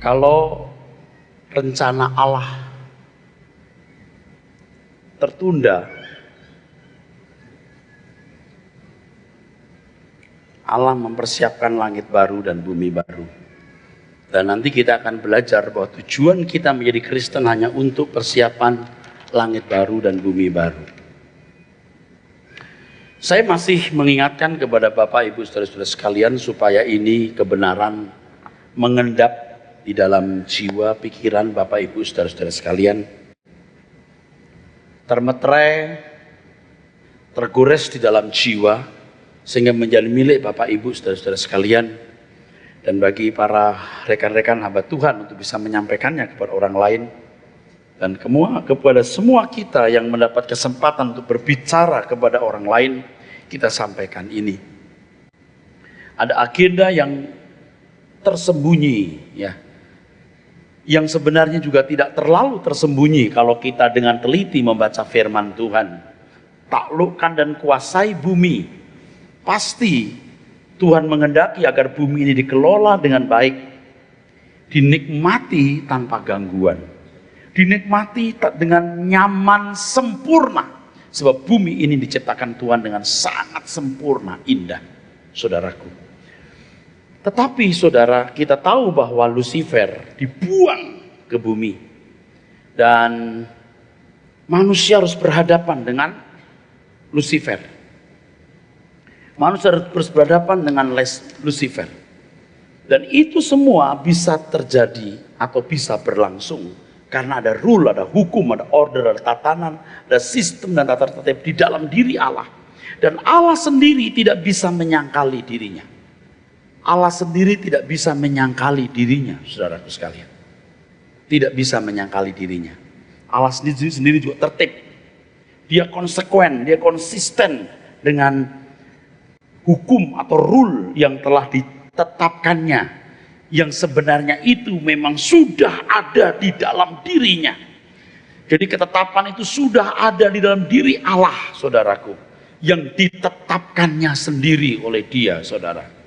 Kalau rencana Allah tertunda, Allah mempersiapkan langit baru dan bumi baru. Dan nanti kita akan belajar bahwa tujuan kita menjadi Kristen hanya untuk persiapan langit baru dan bumi baru. Saya masih mengingatkan kepada Bapak, Ibu, Saudara-saudara sekalian supaya ini kebenaran mengendap di dalam jiwa, pikiran Bapak, Ibu, Saudara-saudara sekalian. Termeterai, tergores di dalam jiwa, sehingga menjadi milik Bapak, Ibu, Saudara-saudara sekalian. Dan bagi para rekan-rekan hamba Tuhan untuk bisa menyampaikannya kepada orang lain. Dan kepada semua kita yang mendapat kesempatan untuk berbicara kepada orang lain, kita sampaikan ini. Ada agenda yang tersembunyi, ya, yang sebenarnya juga tidak terlalu tersembunyi kalau kita dengan teliti membaca firman Tuhan. Taklukkan dan kuasai bumi. Pasti Tuhan menghendaki agar bumi ini dikelola dengan baik, dinikmati tanpa gangguan, dinikmati dengan nyaman, sempurna. Sebab bumi ini diciptakan Tuhan dengan sangat sempurna, indah, saudaraku. Tetapi saudara, kita tahu bahwa Lucifer dibuang ke bumi. Dan manusia harus berhadapan dengan Lucifer. Manusia harus berhadapan dengan Lucifer. Dan itu semua bisa terjadi atau bisa berlangsung karena ada rule, ada hukum, ada order, ada tatanan, ada sistem dan tata tertib di dalam diri Allah. Dan Allah sendiri tidak bisa menyangkali dirinya. Allah sendiri tidak bisa menyangkali dirinya, saudaraku sekalian. Tidak bisa menyangkali dirinya. Allah sendiri juga tertib. Dia konsekuen, dia konsisten dengan hukum atau rule yang telah ditetapkannya, yang sebenarnya itu memang sudah ada di dalam dirinya. Jadi ketetapan itu sudah ada di dalam diri Allah, saudaraku, yang ditetapkannya sendiri oleh Dia, saudara.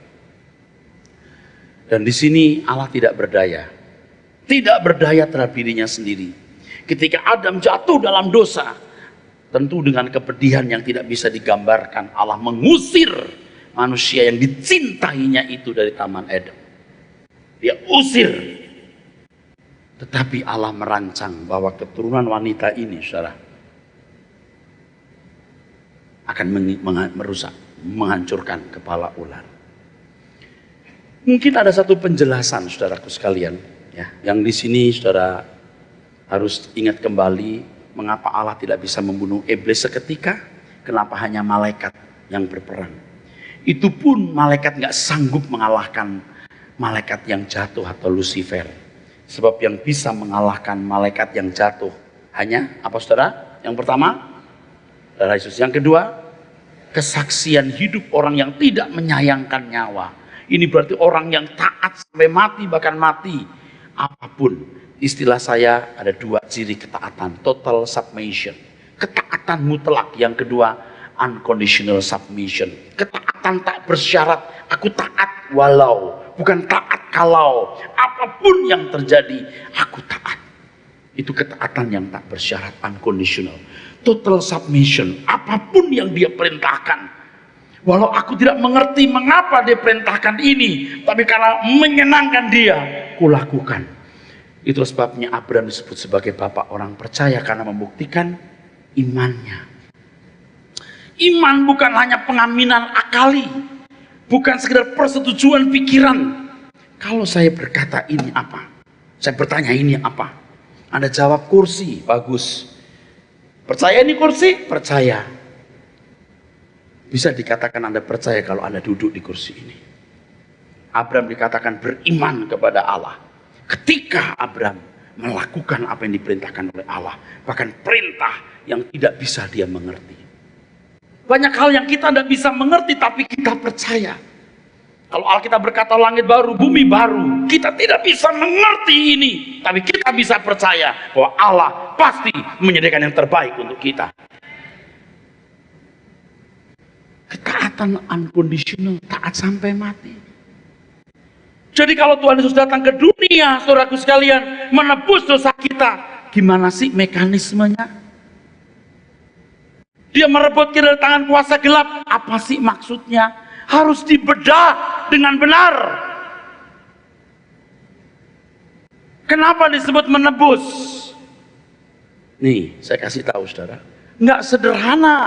Dan di sini Allah tidak berdaya terhadap dirinya sendiri. Ketika Adam jatuh dalam dosa, tentu dengan kepedihan yang tidak bisa digambarkan, Allah mengusir manusia yang dicintainya itu dari Taman Eden. Dia usir. Tetapi Allah merancang bahwa keturunan wanita ini, saudara, akan merusak, menghancurkan kepala ular. Mungkin ada satu penjelasan, saudaraku sekalian, ya, yang di sini saudara harus ingat kembali mengapa Allah tidak bisa membunuh iblis seketika, kenapa hanya malaikat yang berperang. Itu pun malaikat nggak sanggup mengalahkan malaikat yang jatuh atau Lucifer. Sebab yang bisa mengalahkan malaikat yang jatuh hanya apa, saudara? Yang pertama, darah Yesus. Yang kedua, kesaksian hidup orang yang tidak menyayangkan nyawa. Ini berarti orang yang taat sampai mati, bahkan mati apapun. Istilah saya ada dua ciri ketaatan: total submission, ketaatan mutlak. Yang kedua, unconditional submission, ketaatan tak bersyarat. Aku taat walau, bukan taat kalau. Apapun yang terjadi, aku taat. Itu ketaatan yang tak bersyarat, unconditional. Total submission, apapun yang Dia perintahkan, walau aku tidak mengerti mengapa Dia perintahkan ini, tapi karena menyenangkan Dia, kulakukan. Itu sebabnya Abraham disebut sebagai bapak orang percaya, karena membuktikan imannya. Iman bukan hanya pengaminan akali, bukan sekedar persetujuan pikiran. Kalau saya berkata ini apa? Saya bertanya ini apa? Anda jawab kursi, bagus. Percaya ini kursi? Percaya. Bisa dikatakan Anda percaya kalau Anda duduk di kursi ini. Abraham dikatakan beriman kepada Allah. Ketika Abraham melakukan apa yang diperintahkan oleh Allah, bahkan perintah yang tidak bisa dia mengerti. Banyak hal yang kita tidak bisa mengerti, tapi kita percaya. Kalau Alkitab berkata langit baru, bumi baru, kita tidak bisa mengerti ini, tapi kita bisa percaya bahwa Allah pasti menyediakan yang terbaik untuk kita. Ketaatan unconditional, taat sampai mati. Jadi kalau Tuhan Yesus datang ke dunia, saudaraku sekalian, menebus dosa kita, gimana sih mekanismenya? Dia merebut kita dari tangan kuasa gelap. Apa sih maksudnya? Harus dibedah dengan benar. Kenapa disebut menebus? Nih, saya kasih tahu saudara. Nggak sederhana.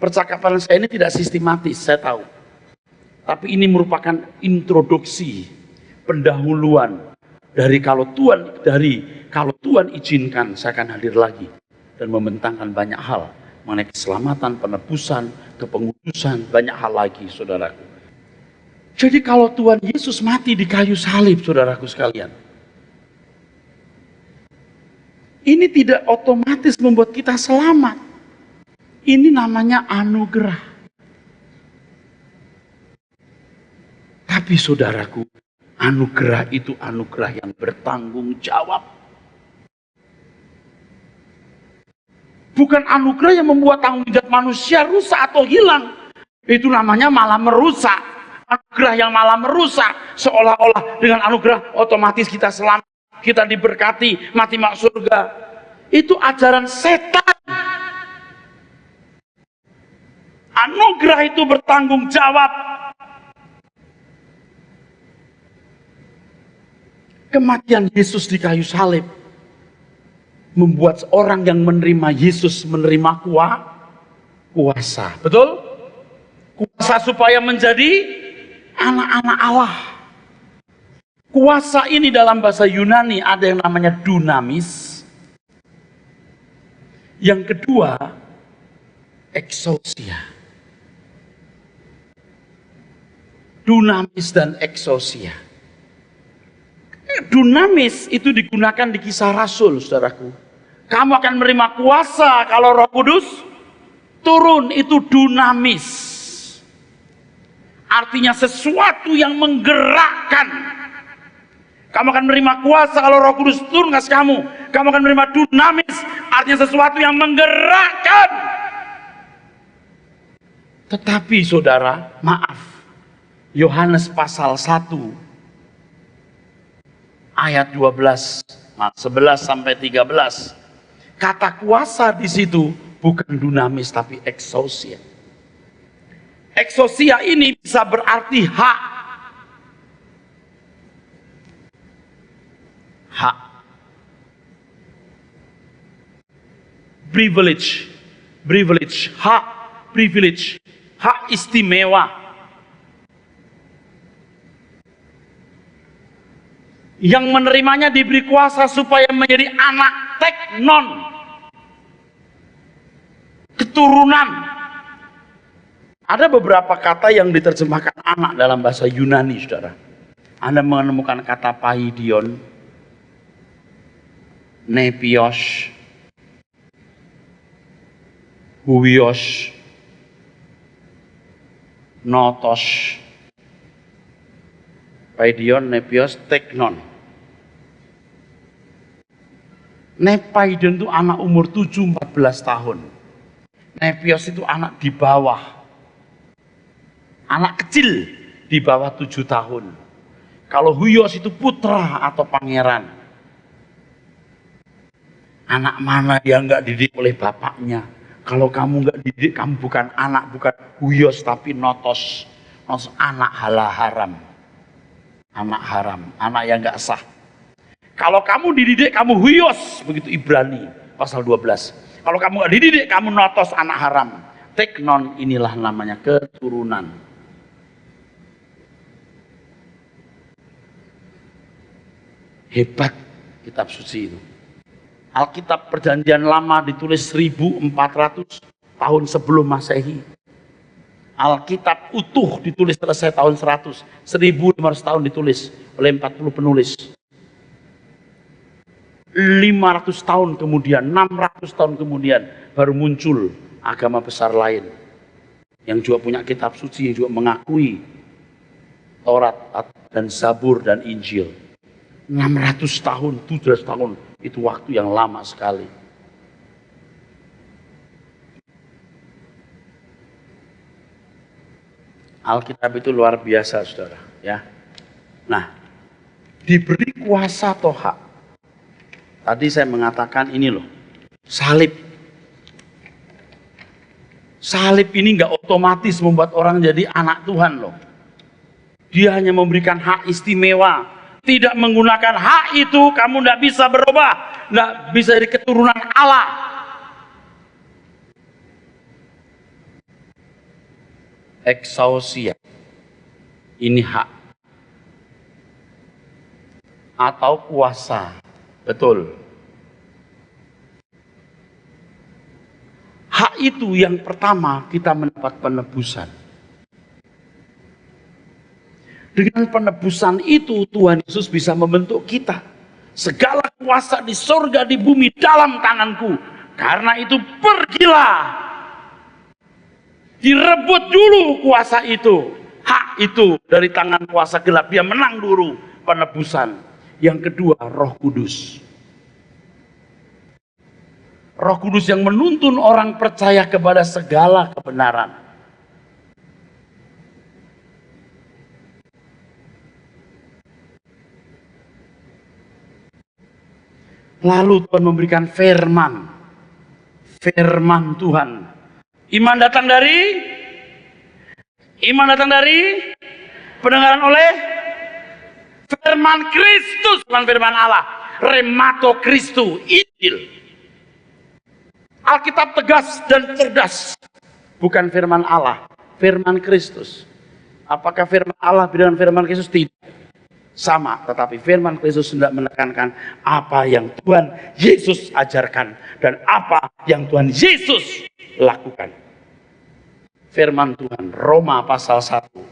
Percakapan saya ini tidak sistematis, saya tahu. Tapi ini merupakan introduksi, pendahuluan dari kalau Tuhan izinkan saya akan hadir lagi dan membentangkan banyak hal mengenai keselamatan, penebusan, kepengudusan, banyak hal lagi, saudaraku. Jadi kalau Tuhan Yesus mati di kayu salib, saudaraku sekalian, ini tidak otomatis membuat kita selamat. Ini namanya anugerah. Tapi saudaraku, anugerah itu anugerah yang bertanggung jawab. Bukan anugerah yang membuat tanggung jawab manusia rusak atau hilang. Itu namanya malah merusak. Anugerah yang malah merusak. Seolah-olah dengan anugerah otomatis kita selamat. Kita diberkati, mati masuk surga. Itu ajaran setan. Anugerah itu bertanggung jawab. Kematian Yesus di kayu salib membuat orang yang menerima Yesus menerima kuasa. Betul? Kuasa supaya menjadi anak-anak Allah. Kuasa ini dalam bahasa Yunani ada yang namanya dunamis. Yang kedua, exousia. Dunamis dan exousia. Dunamis itu digunakan di Kisah Rasul, saudaraku. Kamu akan menerima kuasa kalau Roh Kudus turun, itu dunamis. Artinya sesuatu yang menggerakkan. Kamu akan menerima kuasa kalau Roh Kudus turun ke kamu. Kamu akan menerima dunamis, artinya sesuatu yang menggerakkan. Tetapi saudara, maaf. Yohanes pasal 1 ayat 11 sampai 13. Kata kuasa di situ bukan dunamis tapi exousia. Exousia ini bisa berarti hak. Hak. Privilege. Privilege. Hak. Privilege. Hak istimewa. Yang menerimanya diberi kuasa supaya menjadi anak teknon, keturunan. Ada beberapa kata yang diterjemahkan anak dalam bahasa Yunani, saudara. Anda menemukan kata paidion, nepios, huios, notos, paidion, nepios, teknon. Nepaidon itu anak umur 7-14 tahun. Nepios itu anak di bawah. Anak kecil di bawah 7 tahun. Kalau huios itu putra atau pangeran. Anak mana yang nggak dididik oleh bapaknya? Kalau kamu nggak dididik, kamu bukan anak, bukan huios tapi notos. Notos anak haram. Anak haram, anak yang nggak sah. Kalau kamu dididik, kamu huios, begitu Ibrani pasal 12. Kalau kamu nggak dididik, kamu notos, anak haram. Teknon inilah namanya keturunan. Hebat kitab suci itu. Alkitab Perjanjian Lama ditulis 1400 tahun sebelum Masehi. Alkitab utuh ditulis selesai tahun 100. 1500 tahun ditulis oleh 40 penulis. 500 tahun kemudian, 600 tahun kemudian baru muncul agama besar lain yang juga punya kitab suci, yang juga mengakui Taurat dan Zabur dan Injil. 600 tahun, 700 tahun itu waktu yang lama sekali. Alkitab itu luar biasa, saudara, ya. Nah, diberi kuasa atau hak. Tadi saya mengatakan ini loh, salib. Salib ini nggak otomatis membuat orang jadi anak Tuhan loh. Dia hanya memberikan hak istimewa. Tidak menggunakan hak itu, kamu nggak bisa berubah, nggak bisa jadi keturunan Allah. Exousia, ini hak atau kuasa, betul. Hak itu yang pertama kita mendapat penebusan. Dengan penebusan itu Tuhan Yesus bisa membentuk kita. Segala kuasa di surga, di bumi dalam tanganku. Karena itu pergilah. Direbut dulu kuasa itu. Hak itu dari tangan kuasa gelap. Dia menang dulu penebusan. Yang kedua, Roh Kudus. Roh Kudus yang menuntun orang percaya kepada segala kebenaran. Lalu Tuhan memberikan firman. Firman Tuhan. Iman datang dari pendengaran oleh firman Kristus, bukan firman Allah. Remato Christu, Injil. Alkitab tegas dan cerdas. Bukan firman Allah, firman Kristus. Apakah firman Allah dengan firman Kristus? Tidak. Sama, tetapi firman Kristus hendak menekankan apa yang Tuhan Yesus ajarkan dan apa yang Tuhan Yesus lakukan. Firman Tuhan, Roma pasal 1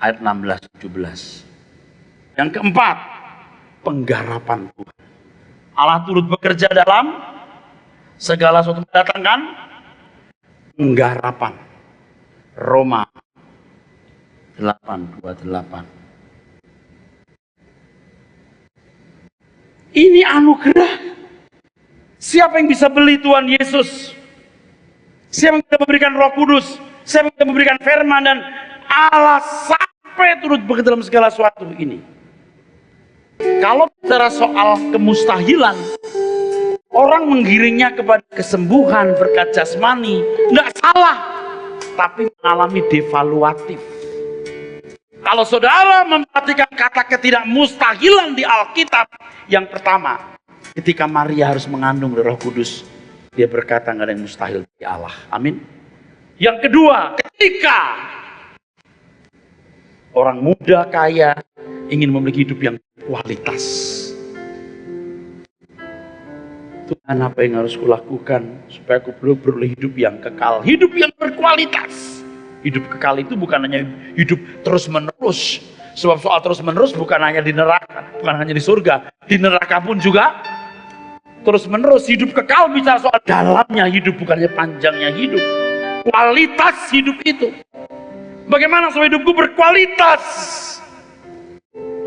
ayat 16-17. Yang keempat, penggarapan Tuhan. Allah turut bekerja dalam segala sesuatu, mendatangkan penggarapan. Roma 8:28. Ini anugerah. Siapa yang bisa beli Tuhan Yesus? Siapa yang bisa memberikan Roh Kudus? Siapa yang bisa memberikan firman dan Allah sampai turut bekerja dalam segala sesuatu ini? Kalau bicara soal kemustahilan, orang menggiringnya kepada kesembuhan berkat jasmani, tidak salah, tapi mengalami devaluatif. Kalau saudara memperhatikan kata ketidakmustahilan di Alkitab, yang pertama, ketika Maria harus mengandung Roh Kudus, dia berkata nggak ada yang mustahil bagi Allah. Amin. Yang kedua, ketika orang muda kaya ingin memiliki hidup yang kualitas, Tuhan, apa yang harus kulakukan supaya aku beroleh hidup yang kekal, hidup yang berkualitas. Hidup kekal itu bukan hanya hidup terus menerus, sebab soal terus menerus bukan hanya di neraka, bukan hanya di surga, di neraka pun juga terus menerus. Hidup kekal bicara soal dalamnya hidup, bukannya panjangnya hidup. Kualitas hidup itu, bagaimana supaya hidupku berkualitas?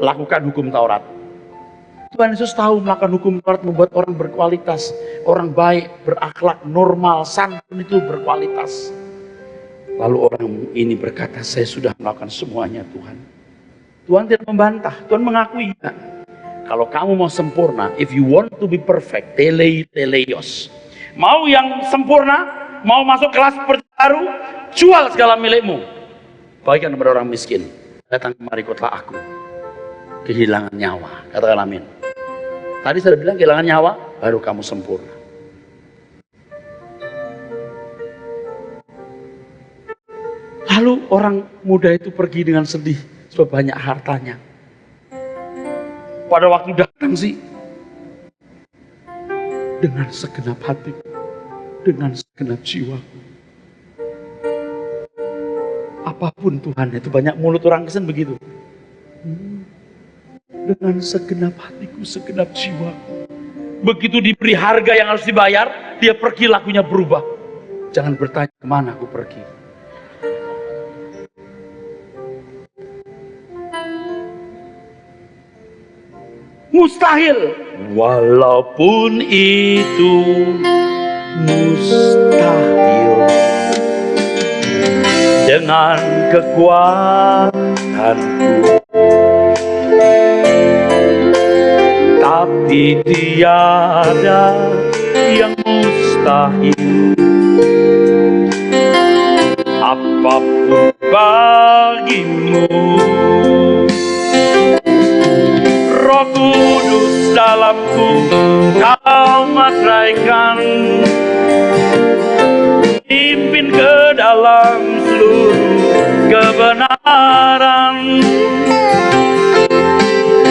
Lakukan hukum Taurat. Tuhan Yesus tahu melakukan hukum Taurat membuat orang berkualitas, orang baik, berakhlak, normal, santun itu berkualitas. Lalu orang ini berkata, saya sudah melakukan semuanya Tuhan. Tuhan tidak membantah, Tuhan mengakui. Kalau kamu mau sempurna, if you want to be perfect, teleios. Mau yang sempurna, mau masuk kelas baru, jual segala milikmu. Bagikan kepada orang miskin. Datang kemari, ikutlah aku. Kehilangan nyawa, katakan amin. Tadi saya bilang kehilangan nyawa, baru kamu sempurna. Lalu orang muda itu pergi dengan sedih, sebab banyak hartanya. Pada waktu datang sih, dengan segenap hatiku, dengan segenap jiwaku. Apapun Tuhan, itu banyak mulut orang Kristen begitu. Dengan segenap hatiku, segenap jiwaku. Begitu diberi harga yang harus dibayar, dia pergi, lakunya berubah. Jangan bertanya kemana aku pergi. Mustahil, walaupun itu mustahil, dengan kekuatan Tuhanku. Tapi tiada yang mustahil, apapun bagimu. Roh Kudus dalamku kau matraikan, pimpin ke dalam seluruh kebenaran.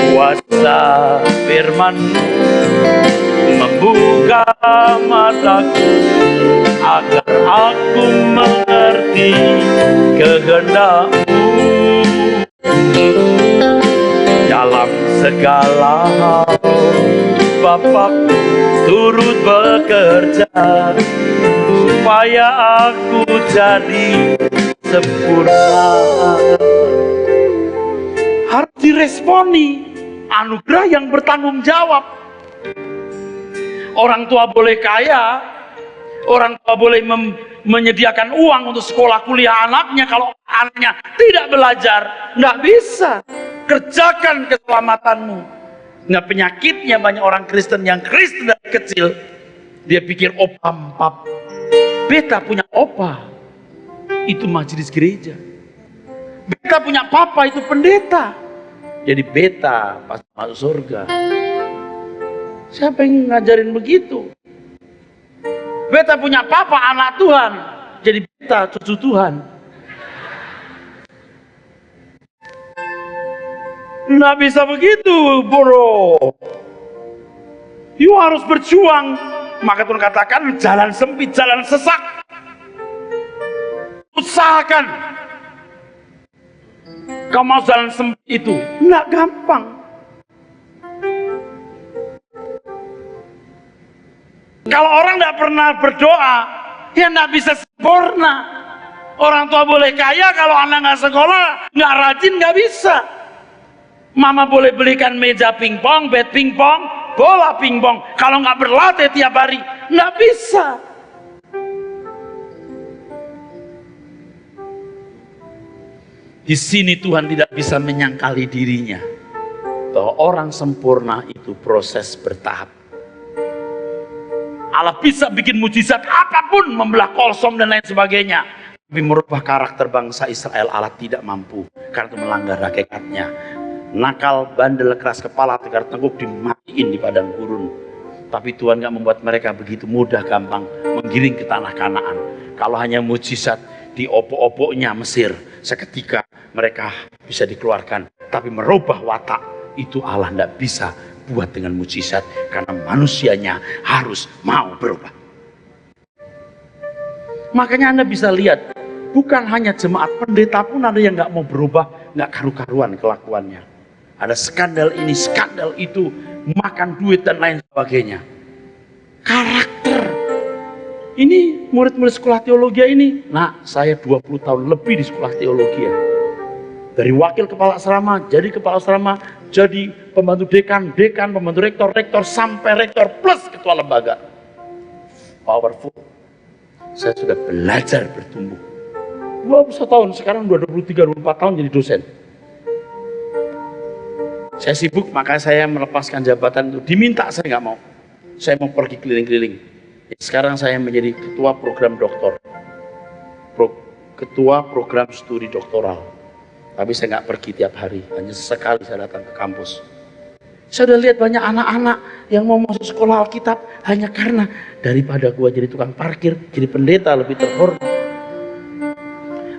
Kuasa firman membuka mataku agar aku mengerti kehendak-Mu. Dalam segala hal Bapa-Ku turut bekerja supaya aku jadi sempurna. Harus diresponi. Anugerah yang bertanggung jawab. Orang tua boleh kaya, orang tua boleh menyediakan uang untuk sekolah kuliah anaknya. Kalau anaknya tidak belajar, nggak bisa. Kerjakan keselamatanmu. Nah, penyakitnya banyak orang Kristen yang Kristen dari kecil, dia pikir opa empap. Beta punya opa, itu majelis gereja. Beta punya papa, itu pendeta. Jadi beta pas masuk surga. Siapa yang ngajarin begitu? Beta punya papa anak Tuhan, jadi beta cucu Tuhan. Nggak bisa begitu, bro. You harus berjuang. Maka Tuhan katakan jalan sempit, jalan sesak. Usahakan. Kau mau jalan sempit itu, nggak gampang. Kalau orang nggak pernah berdoa, ya nggak bisa sempurna. Orang tua boleh kaya, kalau anak nggak sekolah, nggak rajin, nggak bisa. Mama boleh belikan meja pingpong, bed pingpong, bola pingpong. Kalau nggak berlatih tiap hari, nggak bisa. Di sini Tuhan tidak bisa menyangkali dirinya bahwa orang sempurna itu proses bertahap. Allah bisa bikin mujizat apapun, membelah kolsom dan lain sebagainya, tapi merubah karakter bangsa Israel Allah tidak mampu, karena itu melanggar hakikatnya. Nakal, bandel, keras kepala, tegar tengkuk dimatiin di padang gurun. Tapi Tuhan gak membuat mereka begitu mudah gampang menggiring ke tanah Kanaan. Kalau hanya mujizat di opok-opoknya Mesir, seketika mereka bisa dikeluarkan. Tapi merubah watak itu Allah tidak bisa buat dengan mujizat, karena manusianya harus mau berubah. Makanya Anda bisa lihat, bukan hanya jemaat, pendeta pun ada yang nggak mau berubah, nggak karu-karuan kelakuannya. Ada skandal ini, skandal itu, makan duit dan lain sebagainya. Karakter. Ini murid-murid sekolah teologi ini, nah saya 20 tahun lebih di sekolah teologi ya. Dari wakil kepala asrama, jadi kepala asrama, jadi pembantu dekan, pembantu rektor, sampai rektor plus ketua lembaga. Powerful. Saya sudah belajar bertumbuh. 21 tahun, sekarang 23-24 tahun jadi dosen. Saya sibuk, makanya saya melepaskan jabatan itu. Diminta, saya nggak mau. Saya mau pergi keliling-keliling. Sekarang saya menjadi ketua program doktor. Ketua program studi doktoral. Tapi saya nggak pergi tiap hari, hanya sekali saya datang ke kampus. Saya udah lihat banyak anak-anak yang mau masuk sekolah Alkitab hanya karena daripada gua jadi tukang parkir, jadi pendeta lebih terhormat.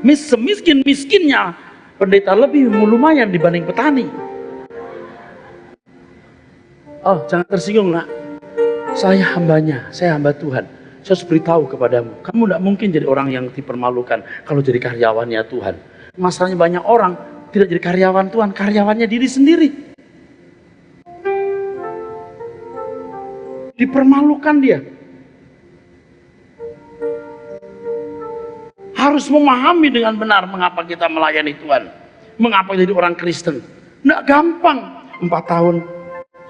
Semiskin-miskinnya pendeta lebih lumayan dibanding petani. Oh, jangan tersinggung nak. Saya hambanya, saya hamba Tuhan. Saya harus beritahu kepadamu, kamu tidak mungkin jadi orang yang dipermalukan kalau jadi karyawannya Tuhan. Masalahnya banyak orang tidak jadi karyawan Tuhan, karyawannya diri sendiri. Dipermalukan dia. Harus memahami dengan benar mengapa kita melayani Tuhan. Mengapa jadi orang Kristen. Nggak gampang. 4 tahun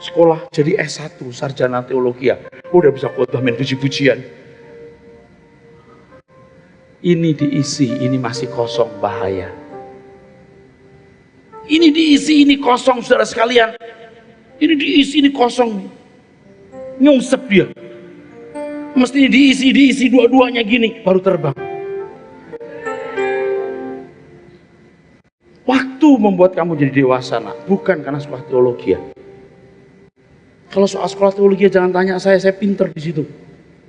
sekolah jadi S1, sarjana teologi ya. Udah bisa khotbah main puji-pujian. Ini diisi, ini masih kosong, bahaya. Ini diisi, ini kosong saudara sekalian. Ini diisi, ini kosong. Nyungsep dia. Mesti diisi dua-duanya gini, baru terbang. Waktu membuat kamu jadi dewasa, nak, bukan karena sekolah teologi ya. Kalau soal sekolah teologi jangan tanya saya pinter di situ.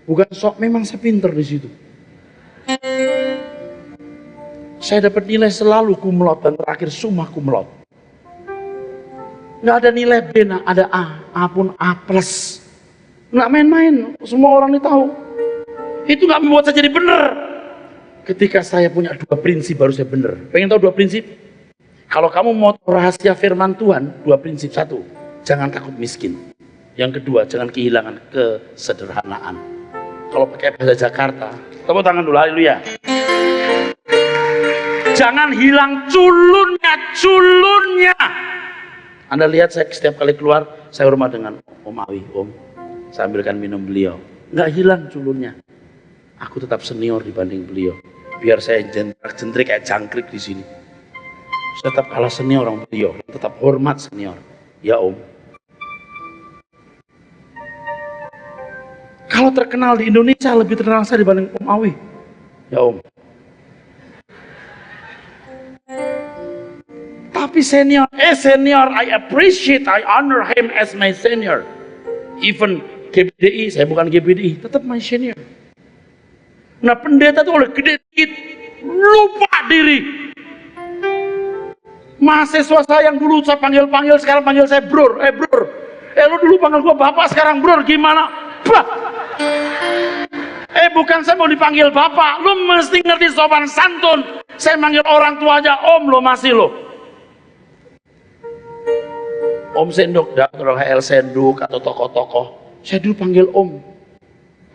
Bukan sok, memang saya pinter di situ. Saya dapat nilai selalu cum laude dan terakhir summa cum laude. Nggak ada nilai B, nah, ada A pun A+. Nggak main-main, semua orang ini tahu. Itu nggak membuat saya jadi benar. Ketika saya punya 2 prinsip baru saya benar. Pengen tahu 2 prinsip? Kalau kamu mau rahasia firman Tuhan, 2 prinsip. 1, jangan takut miskin. Yang kedua, jangan kehilangan kesederhanaan. Kalau pakai bahasa Jakarta, tepuk tangan dulu, haleluya. Jangan hilang culunnya. Anda lihat saya setiap kali keluar, saya hormat dengan Om Awi, Om. Saya ambilkan minum beliau. Nggak hilang culunnya. Aku tetap senior dibanding beliau. Biar saya jentrik kayak jangkrik di sini. Saya tetap kalah senior orang beliau. Tetap hormat senior. Ya Om. Kalau terkenal di Indonesia lebih terkenal saya dibanding Om Awi. Ya Om. Tapi senior, I appreciate, I honor him as my senior. Even GBDI, saya bukan GBDI, tetap my senior. Nah pendeta itu oleh gede dikit, lupa diri. Mahasiswa saya yang dulu saya panggil, sekarang panggil saya bro, bro. Lu dulu panggil gua bapak, sekarang bro, gimana? Bah. Bukan saya mau dipanggil bapak, lu mesti ngerti sopan santun. Saya manggil orang tua aja om lo masih lo. Om Senduk, Dr. HL Senduk atau tokoh-tokoh, saya dulu panggil om.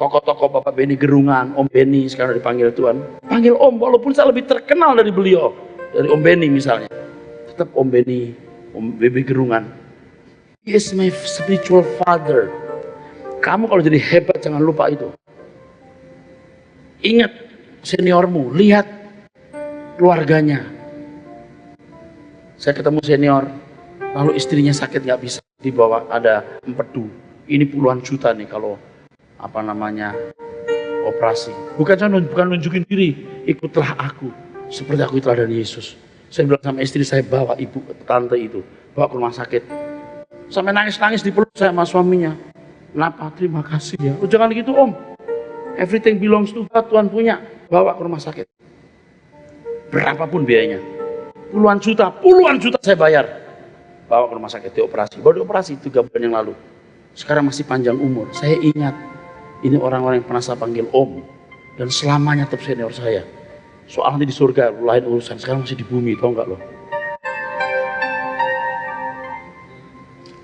Tokoh-tokoh Bapak Beni Gerungan, Om Beni sekarang dipanggil Tuhan. Panggil om, walaupun saya lebih terkenal dari beliau, dari Om Beni misalnya. Tetap Om Beni, Om Beni Gerungan. He is my spiritual father. Kamu kalau jadi hebat jangan lupa itu. Ingat seniormu, lihat keluarganya. Saya ketemu senior, lalu istrinya sakit nggak bisa dibawa, ada empedu. Ini puluhan juta nih kalau operasi. Bukan nunjukin diri, ikutlah aku seperti aku teladan Yesus. Saya bilang sama istri saya, bawa ibu tante itu, bawa ke rumah sakit. Sampai nangis-nangis dipeluk saya sama suaminya. Kenapa? Terima kasih ya. Oh, jangan gitu om. Everything belongs to God, Tuhan punya. Bawa ke rumah sakit. Berapapun biayanya. Puluhan juta saya bayar. Bawa ke rumah sakit, dioperasi. Baru dioperasi 3 bulan yang lalu. Sekarang masih panjang umur. Saya ingat, ini orang-orang yang pernah saya panggil om. Dan selamanya tetap senior saya. Soalnya di surga, lain urusan. Sekarang masih di bumi, tau gak loh?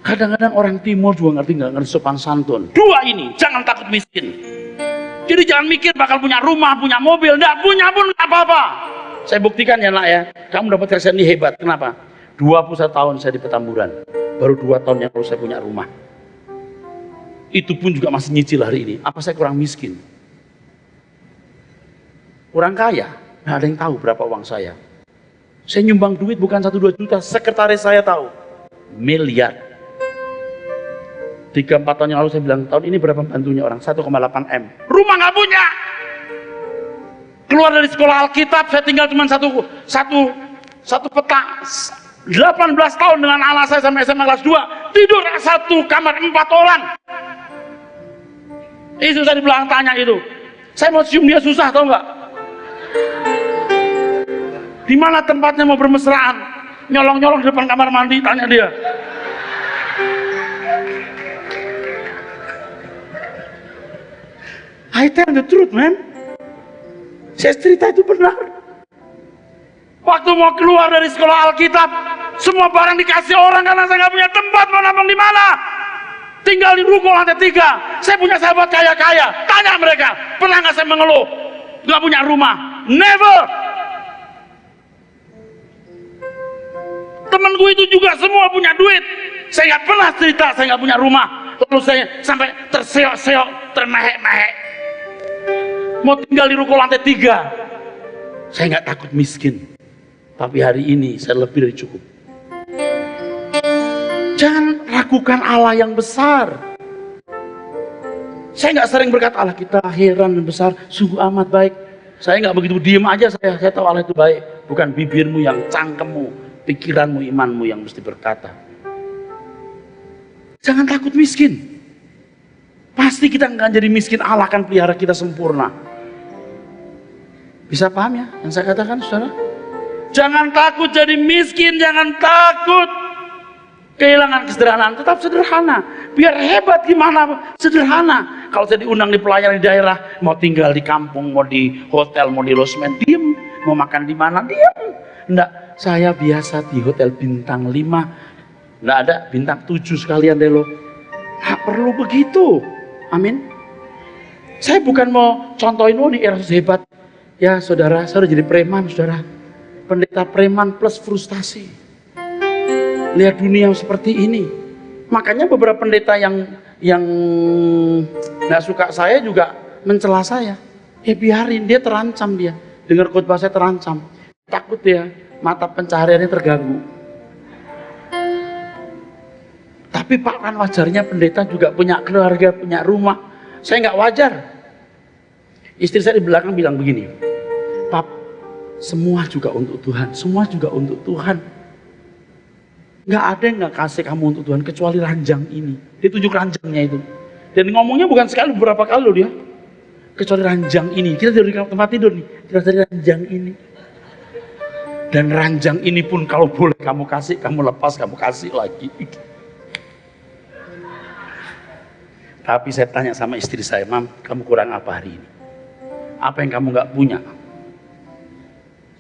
Kadang-kadang orang timur juga nggak ngerti sopan santun. 2 ini, jangan takut miskin. Jadi jangan mikir bakal punya rumah, punya mobil. Nggak punya pun nggak apa-apa. Saya buktikan ya nak ya, kamu dapat kerjaan ini hebat. Kenapa? 21 tahun saya di Petamburan. Baru 2 tahun yang lalu saya punya rumah. Itu pun juga masih nyicil hari ini. Apa saya kurang miskin? Kurang kaya? Nggak ada yang tahu berapa uang saya. Saya nyumbang duit bukan 1-2 juta. Sekretaris saya tahu. Miliar. 3-4 tahun yang lalu saya bilang, tahun ini berapa bantunya orang? 1,8 M. Rumah nggak punya. Keluar dari sekolah Alkitab, saya tinggal cuma satu peta. 18 tahun dengan anak saya sampai SMA kelas 2. Tidur 1 kamar 4 orang. Itu saya di belakang tanya itu. Saya mau cium dia susah, tau nggak? Di mana tempatnya mau bermesraan? Nyolong-nyolong di depan kamar mandi, tanya dia. I tell the truth, man. Saya cerita itu benar. Waktu mau keluar dari sekolah Alkitab, semua barang dikasih orang karena saya nggak punya tempat mau nabung di mana. Tinggal di ruko lantai 3. Saya punya sahabat kaya-kaya. Tanya mereka, pernah nggak saya mengeluh nggak punya rumah? Never. Temenku itu juga semua punya duit. Saya nggak pernah cerita saya nggak punya rumah. Lalu saya sampai terseok-seok, termehek-mehek. Mau tinggal di ruko lantai 3. Saya nggak takut miskin. Tapi hari ini saya lebih dari cukup. Jangan ragukan Allah yang besar. Saya nggak sering berkata Allah kita heran dan besar, sungguh amat baik. Saya nggak begitu, diem aja saya tahu Allah itu baik. Bukan bibirmu yang cangkemmu, pikiranmu, imanmu yang mesti berkata. Jangan takut miskin. Pasti kita nggak jadi miskin, Allah akan pelihara kita sempurna. Bisa paham ya yang saya katakan, saudara? Jangan takut jadi miskin, jangan takut kehilangan kesederhanaan, tetap sederhana. Biar hebat gimana, sederhana. Kalau saya diundang di pelayanan di daerah, mau tinggal di kampung, mau di hotel, mau di losmen, diem. Mau makan di mana, diem. Enggak, saya biasa di hotel bintang 5. Enggak ada, bintang 7 sekalian deh lo. Nggak perlu begitu. Amin. Saya bukan mau contohin, oh nih Erastus hebat. Ya saudara, saya udah jadi preman saudara. Pendeta preman plus frustasi. Lihat dunia seperti ini. Makanya beberapa pendeta yang nggak suka saya juga mencela saya. Biarin, dia terancam dia. Dengar khotbah saya terancam. Takut dia, mata pencahariannya terganggu. Tapi Pak, kan wajarnya pendeta juga punya keluarga, punya rumah. Saya nggak wajar. Istri saya di belakang bilang begini, Pak, semua juga untuk Tuhan, semua juga untuk Tuhan. Nggak ada yang nggak kasih kamu untuk Tuhan kecuali ranjang ini. Dia tunjuk ranjangnya itu. Dan ngomongnya bukan sekali, beberapa kali loh dia. Kecuali ranjang ini. Kita tidur di tempat tidur nih. Kita dari ranjang ini. Dan ranjang ini pun kalau boleh kamu kasih, kamu lepas, kamu kasih lagi. Tapi saya tanya sama istri saya, Mam, kamu kurang apa hari ini? Apa yang kamu nggak punya?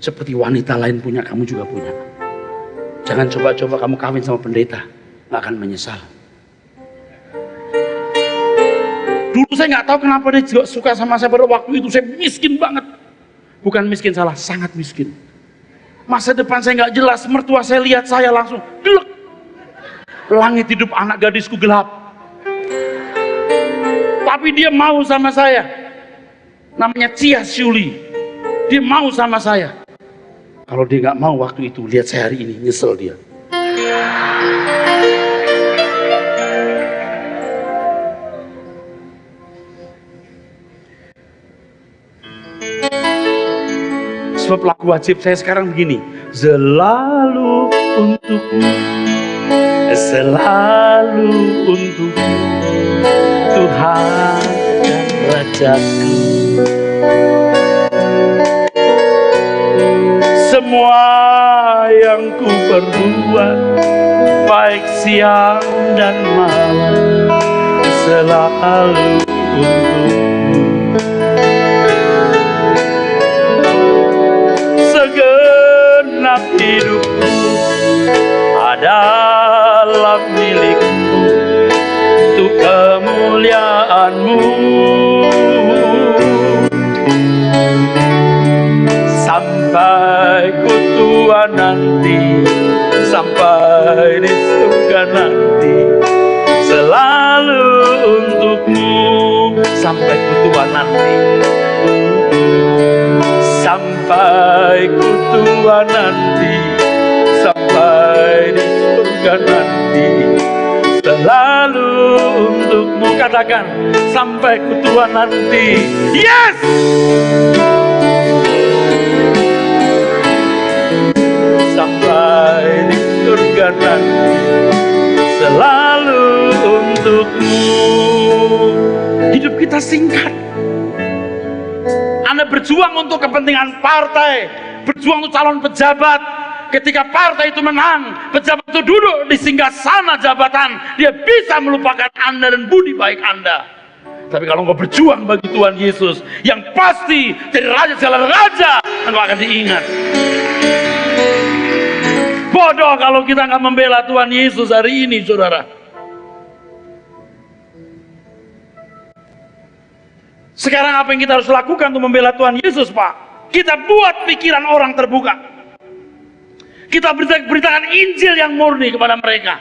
Seperti wanita lain punya, kamu juga punya. Jangan coba-coba kamu kawin sama pendeta, nggak akan menyesal. Dulu saya nggak tahu kenapa dia juga suka sama saya, pada waktu itu saya miskin banget. Bukan miskin salah, sangat miskin. Masa depan saya nggak jelas, mertua saya lihat saya langsung gelek. Langit hidup anak gadisku gelap. Tapi dia mau sama saya. Namanya Cia Syuli. Dia mau sama saya. Kalau dia nggak mau waktu itu, lihat saya hari ini, nyesel dia. Sebab lagu wajib saya sekarang begini, selalu untukmu, selalu untukmu, Tuhan dan Rajaku. Semua yang ku perbuat, baik siang dan malam, selalu untukmu. Segenap hidupku adalah milikmu, untuk kemuliaan-Mu. Sampai ku tua nanti, sampai di surga nanti, selalu untukmu. Sampai ku tua nanti, sampai ku tua nanti, sampai di surga nanti, selalu untukmu. Katakan, sampai ku tua nanti. Yes! Sampai di surga nanti, selalu untukmu. Hidup kita singkat. Anda berjuang untuk kepentingan partai, berjuang untuk calon pejabat. Ketika partai itu menang, pejabat itu duduk di singgasana jabatan, dia bisa melupakan Anda dan budi baik Anda. Tapi kalau engkau berjuang bagi Tuhan Yesus, yang pasti jadi raja segala raja, engkau akan diingat. Bodoh kalau kita nggak membela Tuhan Yesus hari ini, saudara. Sekarang apa yang kita harus lakukan untuk membela Tuhan Yesus, Pak? Kita buat pikiran orang terbuka. Kita beritakan Injil yang murni kepada mereka.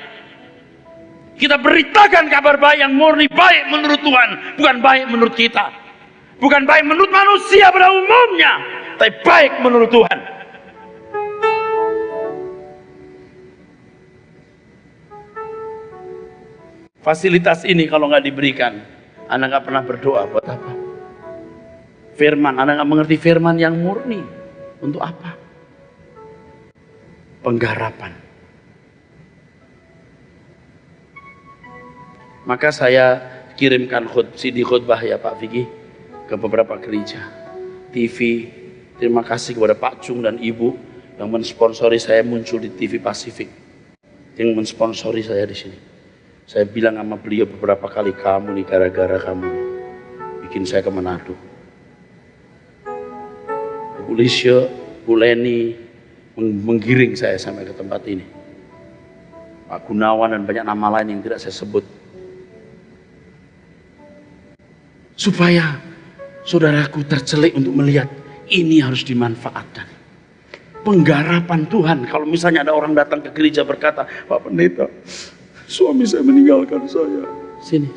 Kita beritakan kabar baik yang murni, baik menurut Tuhan, bukan baik menurut kita. Bukan baik menurut manusia pada umumnya, tapi baik menurut Tuhan. Fasilitas ini kalau nggak diberikan, Anda nggak pernah berdoa buat apa? Firman, Anda nggak mengerti firman yang murni, untuk apa? Penggarapan. Maka saya kirimkan CD khutbah ya Pak Vicky ke beberapa gereja, TV. Terima kasih kepada Pak Chung dan Ibu yang mensponsori saya muncul di TV Pasifik, yang mensponsori saya di sini. Saya bilang sama beliau beberapa kali, kamu nih gara-gara kamu bikin saya ke Manado. Bu Lisha, Bu Leni menggiring saya sampai ke tempat ini. Pak Gunawan dan banyak nama lain yang tidak saya sebut. Supaya saudaraku tercelik untuk melihat ini harus dimanfaatkan. Penggarapan Tuhan. Kalau misalnya ada orang datang ke gereja berkata, Pak Pendeta, suami saya meninggalkan saya. Sini.